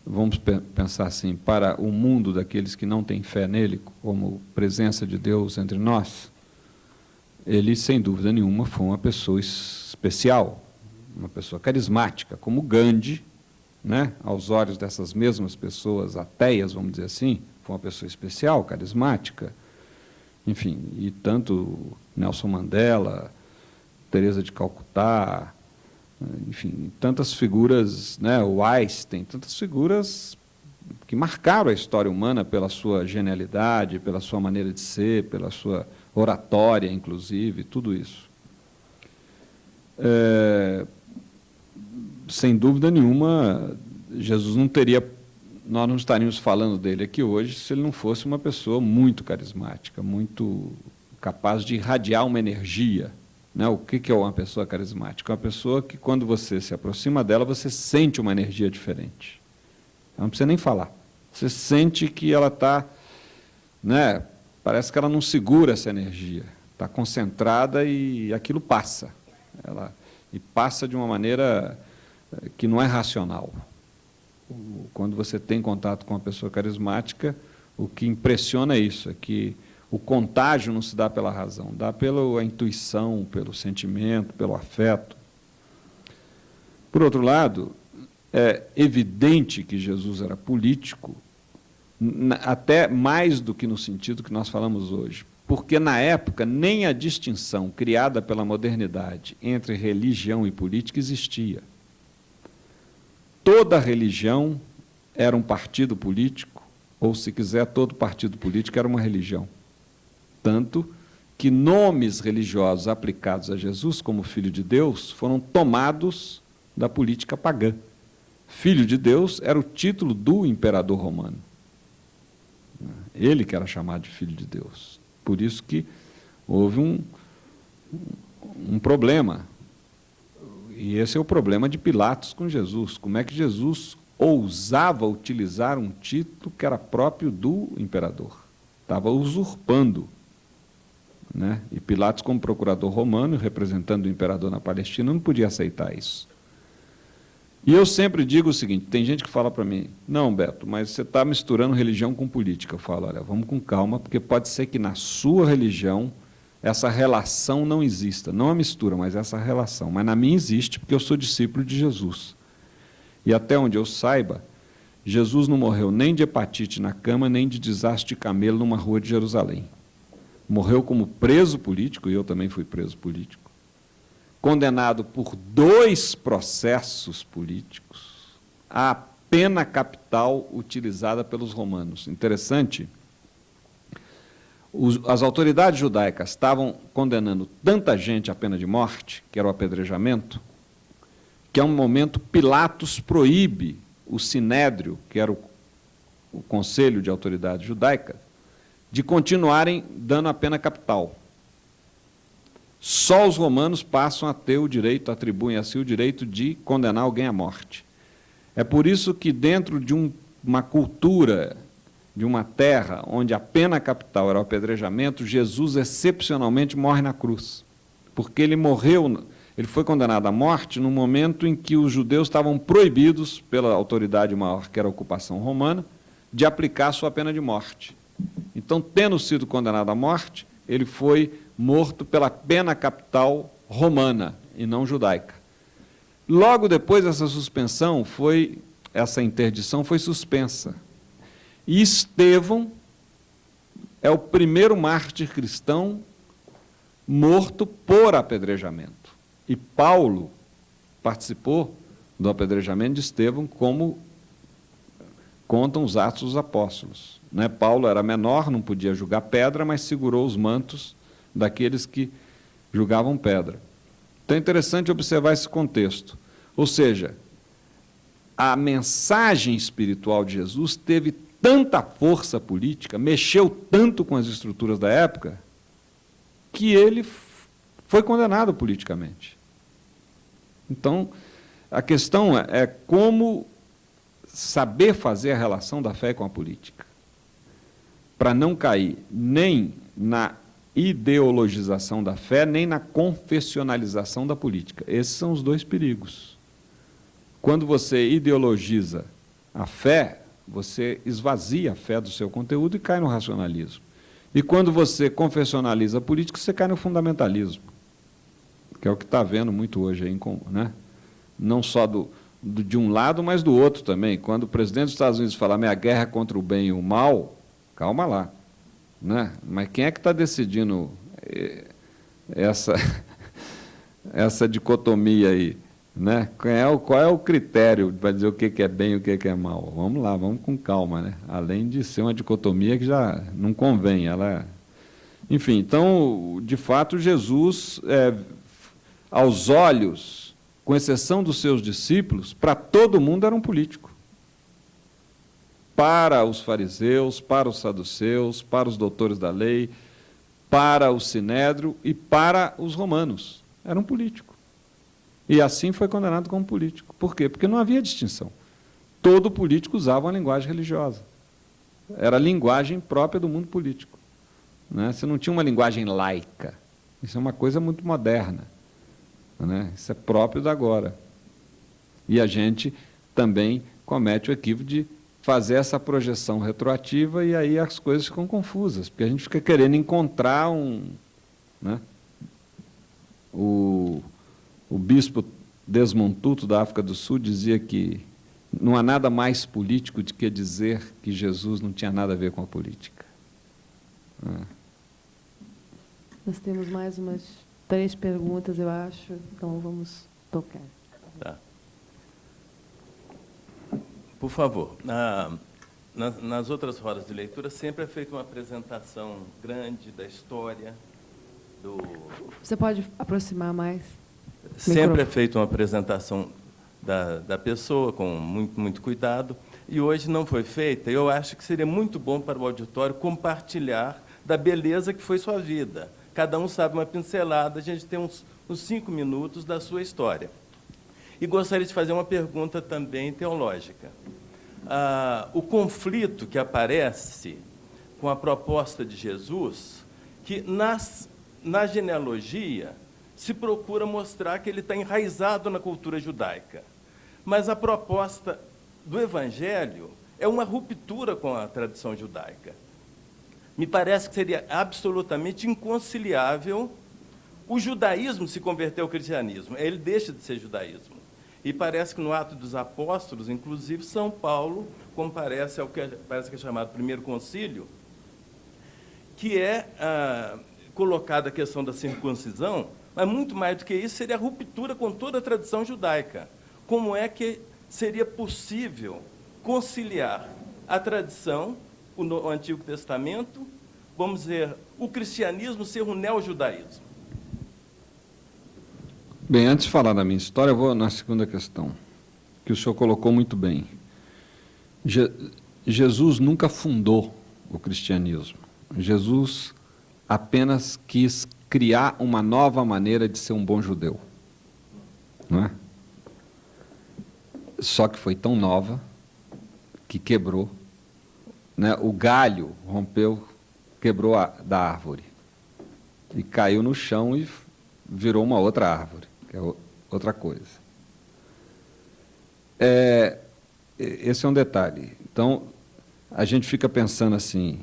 [SPEAKER 2] vamos pensar assim, para o mundo daqueles que não têm fé nele, como presença de Deus entre nós, ele, sem dúvida nenhuma, foi uma pessoa especial, uma pessoa carismática, como Gandhi, né? Aos olhos dessas mesmas pessoas ateias, vamos dizer assim, foi uma pessoa especial, carismática, enfim, e tanto Nelson Mandela, Teresa de Calcutá, enfim, tantas figuras, né, o Einstein, tantas figuras que marcaram a história humana pela sua genialidade, pela sua maneira de ser, pela sua oratória, inclusive, tudo isso. Sem dúvida nenhuma, Jesus não teria, nós não estaríamos falando dele aqui hoje se ele não fosse uma pessoa muito carismática, muito capaz de irradiar uma energia. Né? O que é uma pessoa carismática? Uma pessoa que, quando você se aproxima dela, você sente uma energia diferente. Ela não precisa nem falar. Você sente que ela está, né, parece que ela não segura essa energia, está concentrada e aquilo passa. E passa de uma maneira que não é racional. Quando você tem contato com uma pessoa carismática, o que impressiona é isso, é que o contágio não se dá pela razão, dá pela intuição, pelo sentimento, pelo afeto. Por outro lado, é evidente que Jesus era político, até mais do que no sentido que nós falamos hoje, porque na época nem a distinção criada pela modernidade entre religião e política existia. Toda religião era um partido político, ou, se quiser, todo partido político era uma religião. Tanto que nomes religiosos aplicados a Jesus como Filho de Deus foram tomados da política pagã. Filho de Deus era o título do imperador romano. Ele que era chamado de Filho de Deus. Por isso que houve um problema. E esse é o problema de Pilatos com Jesus. Como é que Jesus ousava utilizar um título que era próprio do imperador? Estava usurpando. Né? E Pilatos, como procurador romano, representando o imperador na Palestina, não podia aceitar isso. E eu sempre digo o seguinte, tem gente que fala para mim, não, Beto, mas você está misturando religião com política. Eu falo, olha, vamos com calma, porque pode ser que na sua religião essa relação não exista, não a mistura, mas essa relação. Mas na minha existe, porque eu sou discípulo de Jesus. E até onde eu saiba, Jesus não morreu nem de hepatite na cama, nem de desastre de camelo numa rua de Jerusalém. Morreu como preso político, e eu também fui preso político, condenado por 2 processos políticos à pena capital utilizada pelos romanos. Interessante, as autoridades judaicas estavam condenando tanta gente à pena de morte, que era o apedrejamento, que a um momento Pilatos proíbe o Sinédrio, que era o Conselho de Autoridade Judaica, de continuarem dando a pena capital. Só os romanos passam a ter o direito, atribuem a si o direito de condenar alguém à morte. É por isso que dentro de uma cultura, de uma terra onde a pena capital era o apedrejamento, Jesus excepcionalmente morre na cruz. Porque ele morreu, ele foi condenado à morte no momento em que os judeus estavam proibidos, pela autoridade maior, que era a ocupação romana, de aplicar a sua pena de morte. Então, tendo sido condenado à morte, ele foi morto pela pena capital romana e não judaica. Logo depois, essa interdição foi suspensa. E Estevão é o primeiro mártir cristão morto por apedrejamento. E Paulo participou do apedrejamento de Estevão, como contam os Atos dos Apóstolos. Né? Paulo era menor, não podia julgar pedra, mas segurou os mantos daqueles que julgavam pedra. Então é interessante observar esse contexto. Ou seja, a mensagem espiritual de Jesus teve tanta força política, mexeu tanto com as estruturas da época, que ele foi condenado politicamente. Então, a questão é como saber fazer a relação da fé com a política, para não cair nem na ideologização da fé, nem na confessionalização da política. Esses são os 2 perigos. Quando você ideologiza a fé, você esvazia a fé do seu conteúdo e cai no racionalismo. E quando você confessionaliza a política, você cai no fundamentalismo, que é o que está havendo muito hoje, aí, né? Não só de um lado, mas do outro também. Quando o presidente dos Estados Unidos fala minha guerra contra o bem e o mal, calma lá. Né? Mas quem é que está decidindo essa dicotomia aí? Né? Qual é o critério para dizer o que é bem e o que é mal? Vamos lá, vamos com calma, né? Além de ser uma dicotomia que já não convém. Enfim, então, de fato, Jesus, aos olhos, com exceção dos seus discípulos, para todo mundo era um político. Para os fariseus, para os saduceus, para os doutores da lei, para o sinédrio e para os romanos. Era um político. E assim foi condenado como político. Por quê? Porque não havia distinção. Todo político usava uma linguagem religiosa. Era a linguagem própria do mundo político. Né? Você não tinha uma linguagem laica. Isso é uma coisa muito moderna. Né? Isso é próprio da agora. E a gente também comete o equívoco de fazer essa projeção retroativa e aí as coisas ficam confusas, porque a gente fica querendo encontrar né? O bispo Desmond Tutu, da África do Sul, dizia que não há nada mais político do que dizer que Jesus não tinha nada a ver com a política.
[SPEAKER 1] Nós temos mais umas 3 perguntas, eu acho, então vamos tocar.
[SPEAKER 9] Tá. Por favor, nas outras rodas de leitura sempre é feita uma apresentação grande da história do...
[SPEAKER 1] Você pode aproximar mais?
[SPEAKER 9] Sempre é feita uma apresentação da pessoa com muito cuidado, e hoje não foi feita. Eu acho que seria muito bom para o auditório compartilhar da beleza que foi sua vida. Cada um sabe uma pincelada, a gente tem uns 5 minutos da sua história. E gostaria de fazer uma pergunta também teológica. O conflito que aparece com a proposta de Jesus, que na genealogia se procura mostrar que ele está enraizado na cultura judaica. Mas a proposta do Evangelho é uma ruptura com a tradição judaica. Me parece que seria absolutamente inconciliável o judaísmo se converter ao cristianismo. Ele deixa de ser judaísmo. E parece que no Atos dos Apóstolos, inclusive, São Paulo comparece ao que parece que é chamado Primeiro Concílio, que é colocada a questão da circuncisão Mas muito mais do que isso seria a ruptura com toda a tradição judaica. Como é que seria possível conciliar a tradição, o Antigo Testamento, vamos dizer, o cristianismo ser um neojudaísmo?
[SPEAKER 2] Bem, antes de falar da minha história, eu vou na segunda questão, que o senhor colocou muito bem. Jesus nunca fundou o cristianismo. Jesus apenas quis criar uma nova maneira de ser um bom judeu. Não é? Só que foi tão nova que quebrou, né? O galho rompeu, quebrou da árvore e caiu no chão e virou uma outra árvore, que é outra coisa. Esse é um detalhe. Então, a gente fica pensando assim,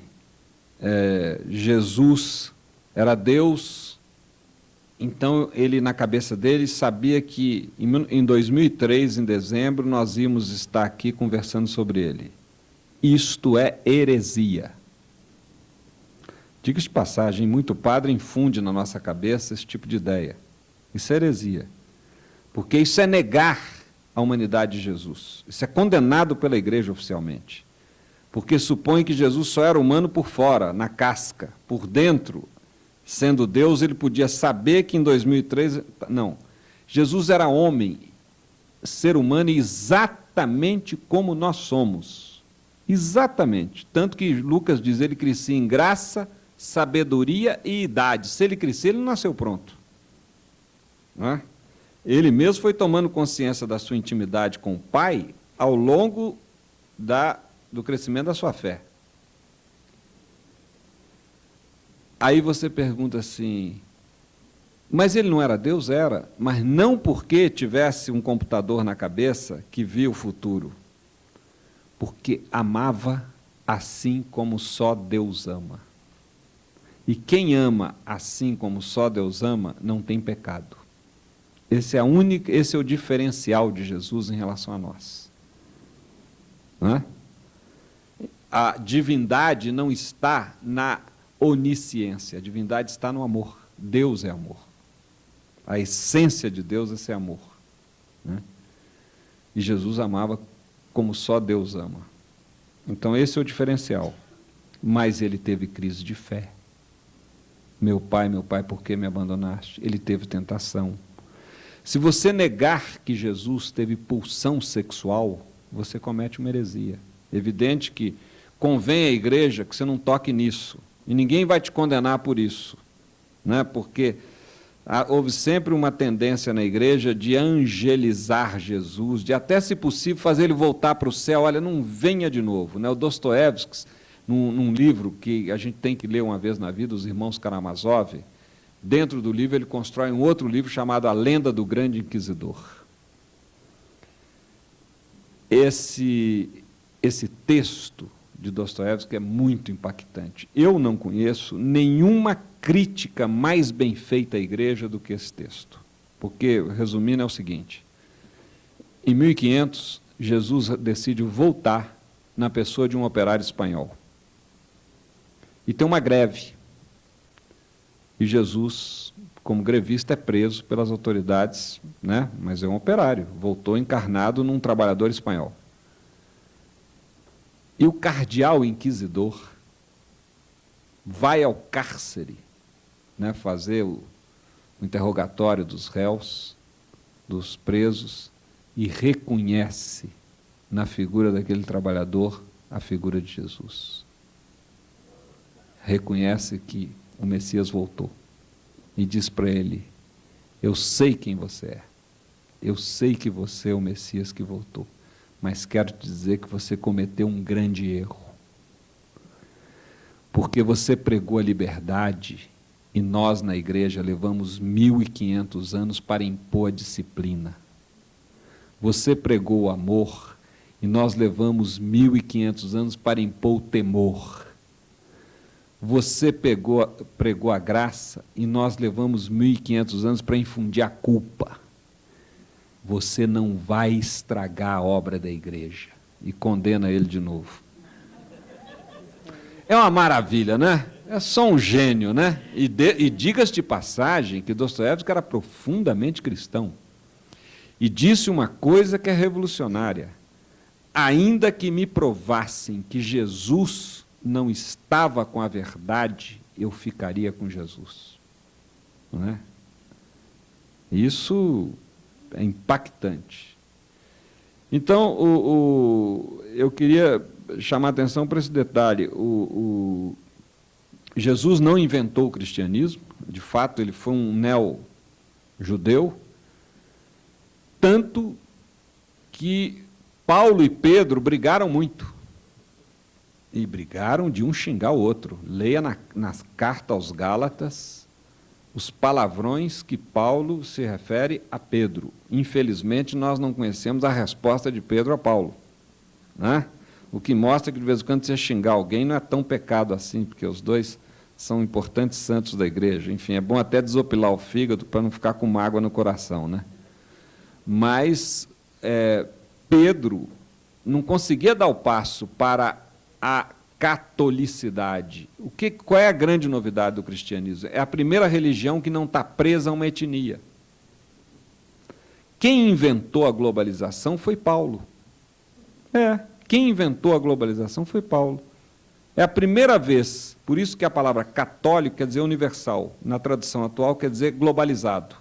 [SPEAKER 2] Jesus era Deus, então ele, na cabeça dele, sabia que em 2003, em dezembro, nós íamos estar aqui conversando sobre ele. Isto é heresia. Diga-se de passagem, muito padre infunde na nossa cabeça esse tipo de ideia. Isso é heresia. Porque isso é negar a humanidade de Jesus. Isso é condenado pela igreja oficialmente. Porque supõe que Jesus só era humano por fora, na casca. Por dentro, sendo Deus, ele podia saber que em 2003... Não. Jesus era homem, ser humano, exatamente como nós somos. Exatamente. Tanto que Lucas diz, ele crescia em graça, sabedoria e idade. Se ele crescer, ele não nasceu pronto. Não é? Ele mesmo foi tomando consciência da sua intimidade com o Pai ao longo do crescimento da sua fé. Aí você pergunta assim, mas ele não era Deus? Era, mas não porque tivesse um computador na cabeça que via o futuro, porque amava assim como só Deus ama. E quem ama assim como só Deus ama, não tem pecado. Esse é o diferencial de Jesus em relação a nós. Não é? A divindade não está na onisciência, a divindade está no amor. Deus é amor. A essência de Deus é esse amor. Né? E Jesus amava como só Deus ama. Então esse é o diferencial. Mas ele teve crise de fé. Meu pai, por que me abandonaste? Ele teve tentação. Se você negar que Jesus teve pulsão sexual, você comete uma heresia. Evidente que convém à igreja que você não toque nisso. E ninguém vai te condenar por isso. Né? Porque houve sempre uma tendência na igreja de angelizar Jesus, de até, se possível, fazer ele voltar para o céu. Olha, não venha de novo. Né? O Dostoiévski, num livro que a gente tem que ler uma vez na vida, Os Irmãos Karamazov, dentro do livro ele constrói um outro livro chamado A Lenda do Grande Inquisidor. Esse texto de Dostoiévski é muito impactante. Eu não conheço nenhuma crítica mais bem feita à igreja do que esse texto. Porque, resumindo, é o seguinte, em 1500, Jesus decide voltar na pessoa de um operário espanhol. E tem uma greve. E Jesus, como grevista, é preso pelas autoridades, né? Mas é um operário, voltou encarnado num trabalhador espanhol. E o cardeal inquisidor vai ao cárcere, né, fazer o interrogatório dos réus, dos presos, e reconhece na figura daquele trabalhador a figura de Jesus. Reconhece que o Messias voltou e diz para ele, eu sei quem você é, eu sei que você é o Messias que voltou, mas quero te dizer que você cometeu um grande erro, porque você pregou a liberdade e nós na igreja levamos 1500 anos para impor a disciplina. Você pregou o amor e nós levamos 1500 anos para impor o temor. Você pregou a graça e nós levamos 1500 anos para infundir a culpa. Você não vai estragar a obra da igreja. E condena ele de novo. É uma maravilha, né? É só um gênio, né? E diga-se de passagem que Dostoiévski era profundamente cristão. E disse uma coisa que é revolucionária. Ainda que me provassem que Jesus não estava com a verdade, eu ficaria com Jesus. Não é? Isso é impactante. Então, eu queria chamar a atenção para esse detalhe. Jesus não inventou o cristianismo, de fato, ele foi um neo-judeu, tanto que Paulo e Pedro brigaram muito. E brigaram de um xingar o outro. Leia na carta aos Gálatas os palavrões que Paulo se refere a Pedro. Infelizmente, nós não conhecemos a resposta de Pedro a Paulo, né? O que mostra que, de vez em quando, você xingar alguém não é tão pecado assim, porque os dois são importantes santos da igreja. Enfim, é bom até desopilar o fígado para não ficar com mágoa no coração, né? Mas Pedro não conseguia dar o passo para a catolicidade. Qual é a grande novidade do cristianismo? É a primeira religião que não está presa a uma etnia. Quem inventou a globalização foi Paulo. Quem inventou a globalização foi Paulo. É a primeira vez, por isso que a palavra católico quer dizer universal, na tradução atual quer dizer globalizado.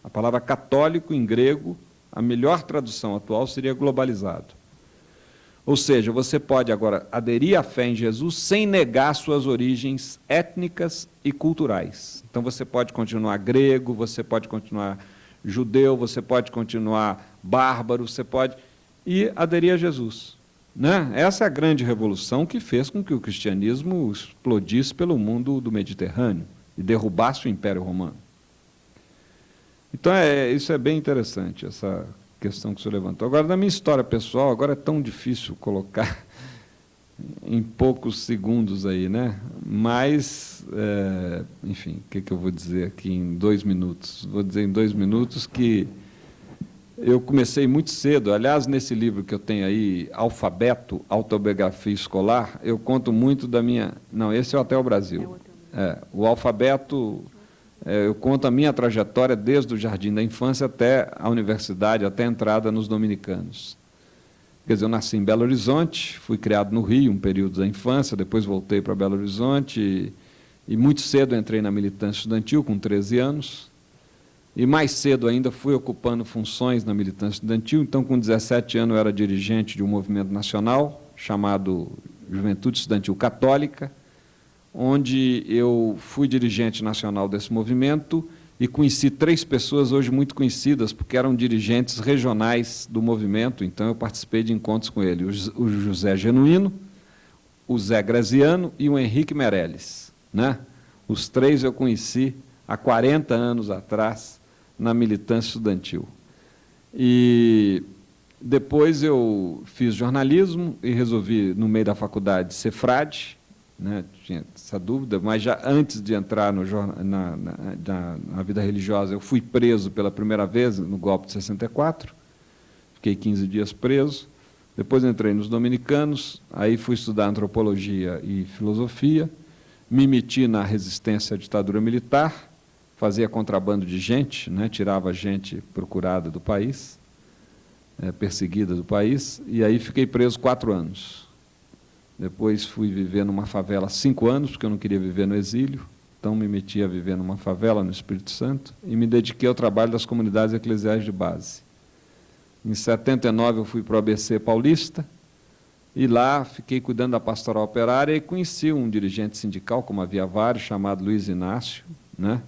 [SPEAKER 2] A palavra católico em grego, a melhor tradução atual seria globalizado. Ou seja, você pode agora aderir à fé em Jesus sem negar suas origens étnicas e culturais. Então você pode continuar grego, você pode continuar judeu, você pode continuar bárbaro, você pode e aderir a Jesus, né? Essa é a grande revolução que fez com que o cristianismo explodisse pelo mundo do Mediterrâneo e derrubasse o Império Romano. Então, isso é bem interessante, essa questão que o senhor levantou. Agora, na minha história pessoal, agora é tão difícil colocar em poucos segundos aí, né? Mas, enfim, o que eu vou dizer aqui em 2 minutos? Vou dizer em 2 minutos que eu comecei muito cedo. Aliás, nesse livro que eu tenho aí, Alfabeto, Autobiografia Escolar, eu conto muito da minha... Não, esse é o Hotel Brasil. O Alfabeto... eu conto a minha trajetória desde o jardim da infância até a universidade, até a entrada nos dominicanos. Quer dizer, eu nasci em Belo Horizonte, fui criado no Rio, um período da infância, depois voltei para Belo Horizonte e muito cedo entrei na militância estudantil, com 13 anos, e mais cedo ainda fui ocupando funções na militância estudantil. Então, com 17 anos, eu era dirigente de um movimento nacional chamado Juventude Estudantil Católica, onde eu fui dirigente nacional desse movimento e conheci 3 pessoas hoje muito conhecidas, porque eram dirigentes regionais do movimento, então eu participei de encontros com ele, o José Genuíno, o Zé Graziano e o Henrique Meirelles, né? Os 3 eu conheci há 40 anos atrás, na militância estudantil. E depois eu fiz jornalismo e resolvi, no meio da faculdade, ser frade, né? Tinha essa dúvida, mas já antes de entrar na vida religiosa, eu fui preso pela primeira vez no golpe de 64, fiquei 15 dias preso, depois entrei nos dominicanos, aí fui estudar antropologia e filosofia, me meti na resistência à ditadura militar, fazia contrabando de gente, né? Tirava gente procurada do país, perseguida do país, e aí fiquei preso 4 anos. Depois fui viver numa favela 5 anos, porque eu não queria viver no exílio, então me meti a viver numa favela no Espírito Santo e me dediquei ao trabalho das comunidades eclesiais de base. Em 79 eu fui para o ABC Paulista e lá fiquei cuidando da pastoral operária e conheci um dirigente sindical, como havia vários, chamado Luiz Inácio, né?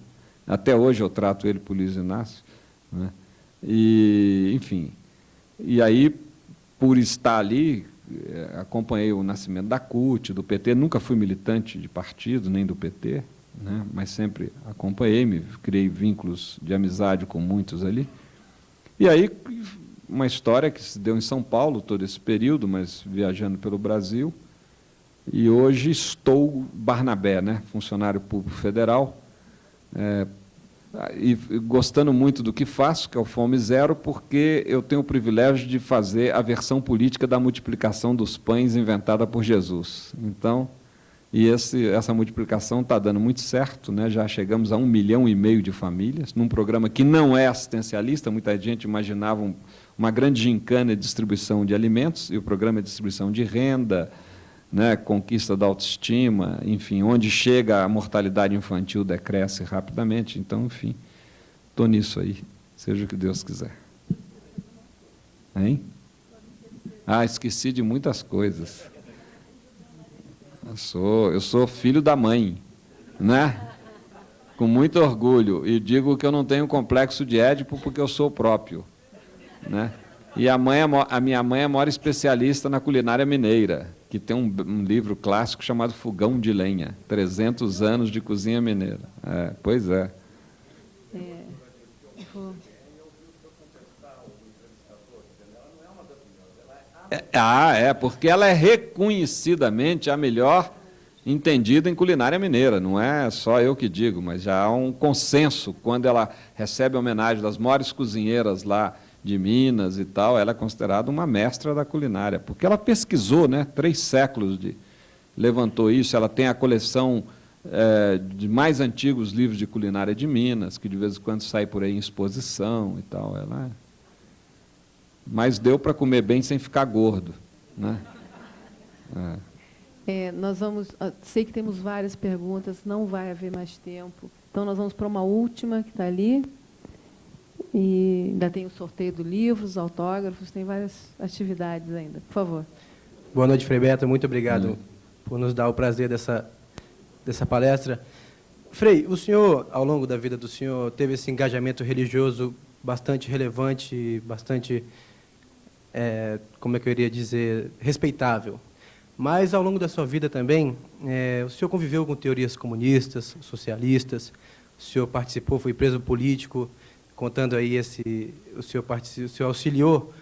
[SPEAKER 2] Até hoje eu trato ele por Luiz Inácio, né? E, enfim, e aí, por estar ali, acompanhei o nascimento da CUT, do PT, nunca fui militante de partido, nem do PT, né? Mas sempre acompanhei, criei vínculos de amizade com muitos ali. E aí, uma história que se deu em São Paulo, todo esse período, mas viajando pelo Brasil, e hoje estou Barnabé, né? Funcionário público federal, e gostando muito do que faço, que é o Fome Zero, porque eu tenho o privilégio de fazer a versão política da multiplicação dos pães inventada por Jesus. Então, E essa multiplicação está dando muito certo, né? Já chegamos a 1,5 milhão de famílias, num programa que não é assistencialista. Muita gente imaginava uma grande gincana de distribuição de alimentos, e o programa é distribuição de renda, né? Conquista da autoestima, enfim, onde chega a mortalidade infantil decresce rapidamente. Então, enfim, estou nisso aí, seja o que Deus quiser. Hein? Esqueci de muitas coisas. Eu sou filho da mãe, né? Com muito orgulho, e digo que eu não tenho complexo de Édipo porque eu sou próprio, né? E a minha mãe é a maior especialista na culinária mineira, que tem um livro clássico chamado Fogão de Lenha, 300 anos de cozinha mineira. Pois é. Porque ela é reconhecidamente a melhor entendida em culinária mineira. Não é só eu que digo, mas já há um consenso. Quando ela recebe a homenagem das maiores cozinheiras lá de Minas e tal, ela é considerada uma mestra da culinária, porque ela pesquisou, né, 3 séculos, levantou isso. Ela tem a coleção de mais antigos livros de culinária de Minas, que de vez em quando sai por aí em exposição e tal. Mas deu para comer bem sem ficar gordo, né?
[SPEAKER 1] Nós vamos... Sei que temos várias perguntas, não vai haver mais tempo. Então, nós vamos para uma última, que está ali. E ainda tem o sorteio do livro, os autógrafos, tem várias atividades ainda. Por favor.
[SPEAKER 10] Boa noite, Frei Beto. Muito obrigado por nos dar o prazer dessa palestra. Frei, o senhor, ao longo da vida do senhor, teve esse engajamento religioso bastante relevante, bastante... como é que eu iria dizer, respeitável. Mas, ao longo da sua vida também, o senhor conviveu com teorias comunistas, socialistas, o senhor participou, foi preso político, contando aí o senhor auxiliou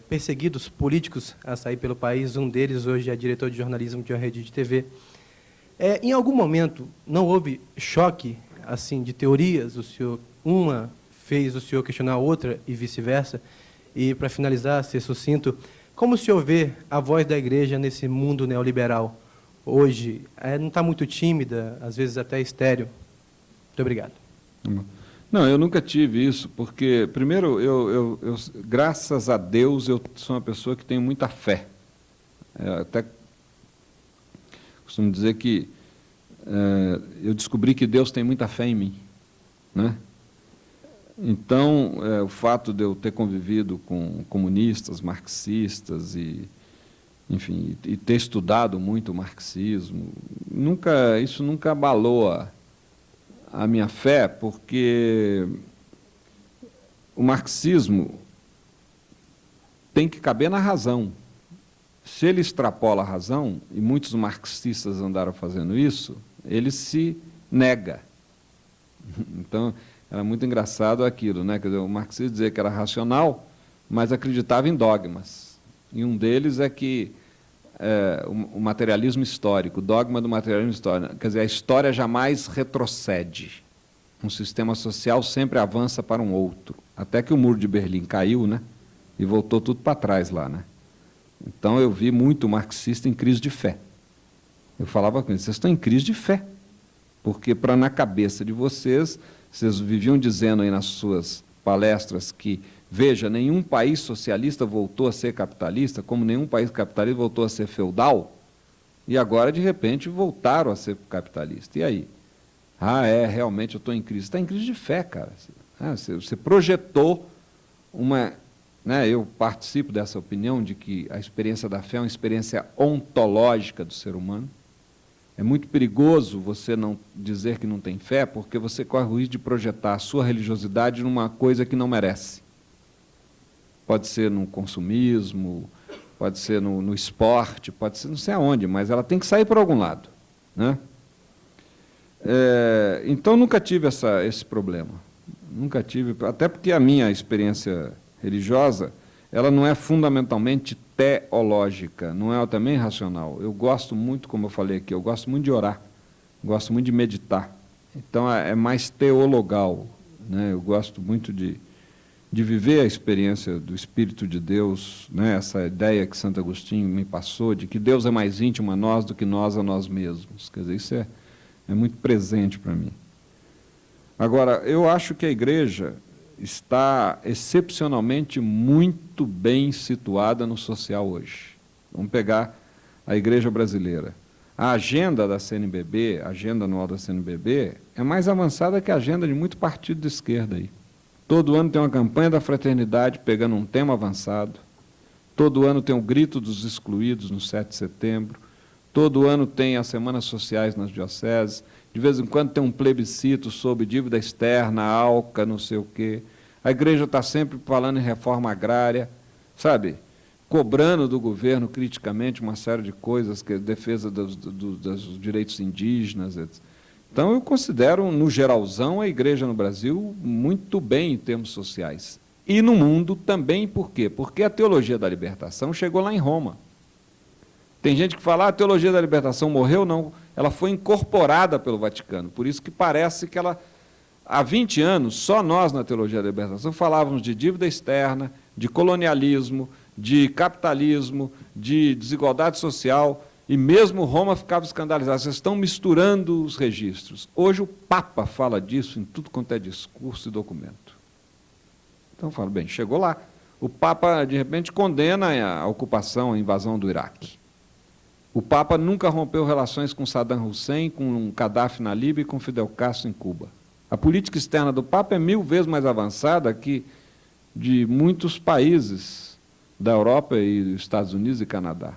[SPEAKER 10] perseguidos políticos a sair pelo país, um deles hoje é diretor de jornalismo de uma rede de TV. Em algum momento, não houve choque assim de teorias? Uma fez o senhor questionar a outra e vice-versa? E, para finalizar, ser sucinto, como o senhor vê a voz da igreja nesse mundo neoliberal hoje? Não está muito tímida, às vezes até estéril? Muito obrigado.
[SPEAKER 2] Não, eu nunca tive isso, porque, primeiro, eu graças a Deus, eu sou uma pessoa que tem muita fé. Até costumo dizer que eu descobri que Deus tem muita fé em mim, né? Então, o fato de eu ter convivido com comunistas, marxistas, enfim, e ter estudado muito o marxismo, isso nunca abalou a minha fé, porque o marxismo tem que caber na razão. Se ele extrapola a razão, e muitos marxistas andaram fazendo isso, ele se nega. Então, era muito engraçado aquilo, né? Quer dizer, o marxismo dizia que era racional, mas acreditava em dogmas. E um deles é que o materialismo histórico, o dogma do materialismo histórico, quer dizer, a história jamais retrocede. Um sistema social sempre avança para um outro. Até que o Muro de Berlim caiu, né? E voltou tudo para trás lá, né? Então, eu vi muito marxista em crise de fé. Eu falava com eles, vocês estão em crise de fé, porque na cabeça de vocês viviam dizendo aí nas suas palestras que, veja, nenhum país socialista voltou a ser capitalista, como nenhum país capitalista voltou a ser feudal, e agora, de repente, voltaram a ser capitalista. E aí? Realmente eu estou em crise. Está em crise de fé, cara. Você projetou uma... Né, eu participo dessa opinião de que a experiência da fé é uma experiência ontológica do ser humano. É muito perigoso você não dizer que não tem fé, porque você corre o risco de projetar a sua religiosidade numa coisa que não merece. Pode ser no consumismo, pode ser no esporte, pode ser não sei aonde, mas ela tem que sair por algum lado, né? Então, nunca tive esse problema. Nunca tive, até porque a minha experiência religiosa, ela não é fundamentalmente teológica, não é também racional. Eu gosto muito, como eu falei aqui, eu gosto muito de orar, gosto muito de meditar. Então, é mais teologal, né? Eu gosto muito de de viver a experiência do Espírito de Deus, né, essa ideia que Santo Agostinho me passou, de que Deus é mais íntimo a nós do que nós a nós mesmos. Quer dizer, isso é muito presente para mim. Agora, eu acho que a igreja está excepcionalmente muito bem situada no social hoje. Vamos pegar a igreja brasileira. A agenda da CNBB, a agenda anual da CNBB, é mais avançada que a agenda de muito partido de esquerda aí. Todo ano tem uma campanha da fraternidade pegando um tema avançado. Todo ano tem o grito dos excluídos no 7 de setembro. Todo ano tem as semanas sociais nas dioceses. De vez em quando tem um plebiscito sobre dívida externa, ALCA, não sei o quê. A igreja está sempre falando em reforma agrária, sabe? Cobrando do governo criticamente uma série de coisas, que é defesa dos direitos indígenas, etc. Então, eu considero, no geralzão, a igreja no Brasil muito bem em termos sociais. E no mundo também, por quê? Porque a teologia da libertação chegou lá em Roma. Tem gente que fala, a teologia da libertação morreu, não. Ela foi incorporada pelo Vaticano. Por isso que parece que ela, há 20 anos, só nós na teologia da libertação falávamos de dívida externa, de colonialismo, de capitalismo, de desigualdade social, e mesmo Roma ficava escandalizada. Vocês estão misturando os registros. Hoje o Papa fala disso em tudo quanto é discurso e documento. Então eu falo, bem, chegou lá. O Papa, de repente, condena a ocupação, a invasão do Iraque. O Papa nunca rompeu relações com Saddam Hussein, com Gaddafi na Líbia e com Fidel Castro em Cuba. A política externa do Papa é 1000 vezes mais avançada que de muitos países da Europa e dos Estados Unidos e Canadá.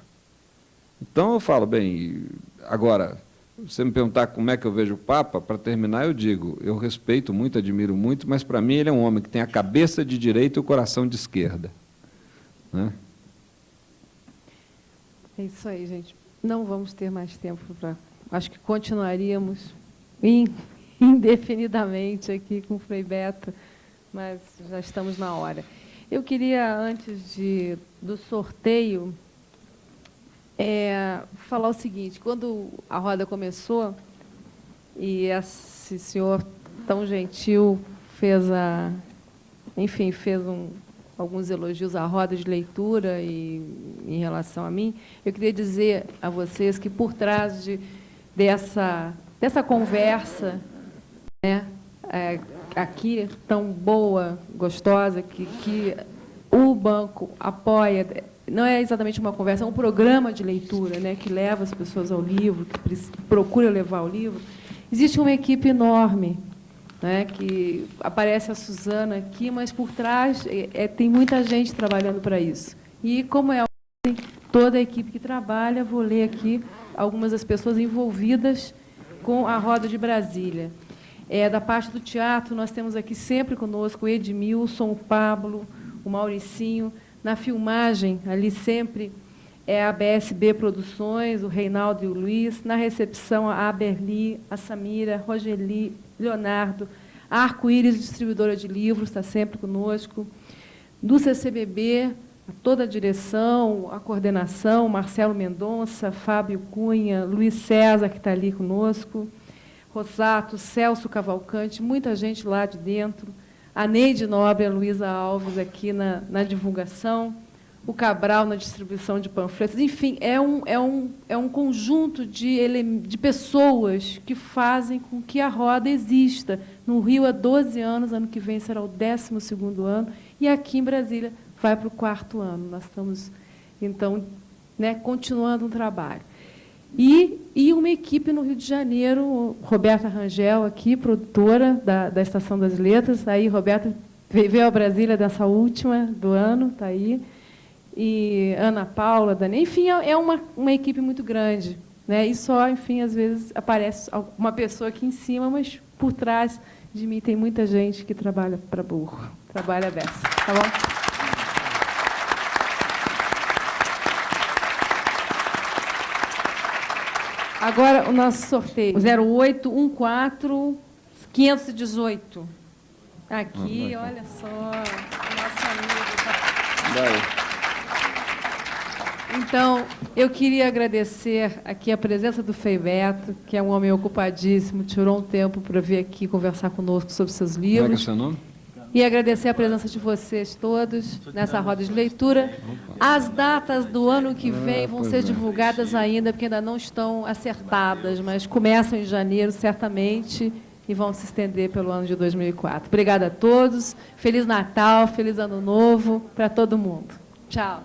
[SPEAKER 2] Então eu falo, bem, agora, se você me perguntar como é que eu vejo o Papa, para terminar eu digo, eu respeito muito, admiro muito, mas para mim ele é um homem que tem a cabeça de direita e o coração de esquerda. Né?
[SPEAKER 1] É isso aí, gente. Não vamos ter mais tempo para... Acho que continuaríamos indefinidamente aqui com o Frei Beto, mas já estamos na hora. Eu queria, antes do sorteio, falar o seguinte, quando a roda começou, e esse senhor tão gentil fez alguns elogios à roda de leitura e em relação a mim, eu queria dizer a vocês que por trás dessa conversa, né, aqui tão boa, gostosa, que o banco apoia, não é exatamente uma conversa, é um programa de leitura, né, que leva as pessoas ao livro, que procura levar ao livro. Existe uma equipe enorme, né, que aparece a Suzana aqui, mas por trás tem muita gente trabalhando para isso. E como toda a equipe que trabalha, vou ler aqui algumas das pessoas envolvidas com a Roda de Brasília. Da parte do teatro, nós temos aqui sempre conosco o Edmilson, o Pablo, o Mauricinho. Na filmagem, ali sempre a BSB Produções, o Reinaldo e o Luiz. Na recepção, a Aberli, a Samira, Rogeli, Leonardo. A Arco-Íris, distribuidora de livros, está sempre conosco. Do CCBB, toda a direção, a coordenação, Marcelo Mendonça, Fábio Cunha, Luiz César, que está ali conosco, Rosato, Celso Cavalcante, muita gente lá de dentro. A Neide Nobre, a Luísa Alves aqui na divulgação, o Cabral na distribuição de panfletos. Enfim, é um conjunto de pessoas que fazem com que a roda exista. No Rio há 12 anos, ano que vem será o 12º ano, e aqui em Brasília vai para o 4º ano. Nós estamos, então, né, continuando um trabalho. E uma equipe no Rio de Janeiro, Roberta Rangel, aqui, produtora da Estação das Letras. Aí, Roberta veio a Brasília dessa última do ano, está aí. E Ana Paula, Dani, enfim, é uma equipe muito grande. Né? E só, enfim, às vezes aparece uma pessoa aqui em cima, mas por trás de mim tem muita gente que trabalha para burro, trabalha dessa. Tá bom? Agora, o nosso sorteio, 0814-518. Aqui, olha só, nosso amigo. Então, eu queria agradecer aqui a presença do Frei Beto, que é um homem ocupadíssimo, tirou um tempo para vir aqui conversar conosco sobre seus livros.
[SPEAKER 2] Como é que é seu nome?
[SPEAKER 1] e agradecer a presença de vocês todos nessa roda de leitura. As datas do ano que vem vão ser divulgadas ainda, porque ainda não estão acertadas, mas começam em janeiro, certamente, e vão se estender pelo ano de 2004. Obrigada a todos. Feliz Natal, feliz Ano Novo para todo mundo. Tchau.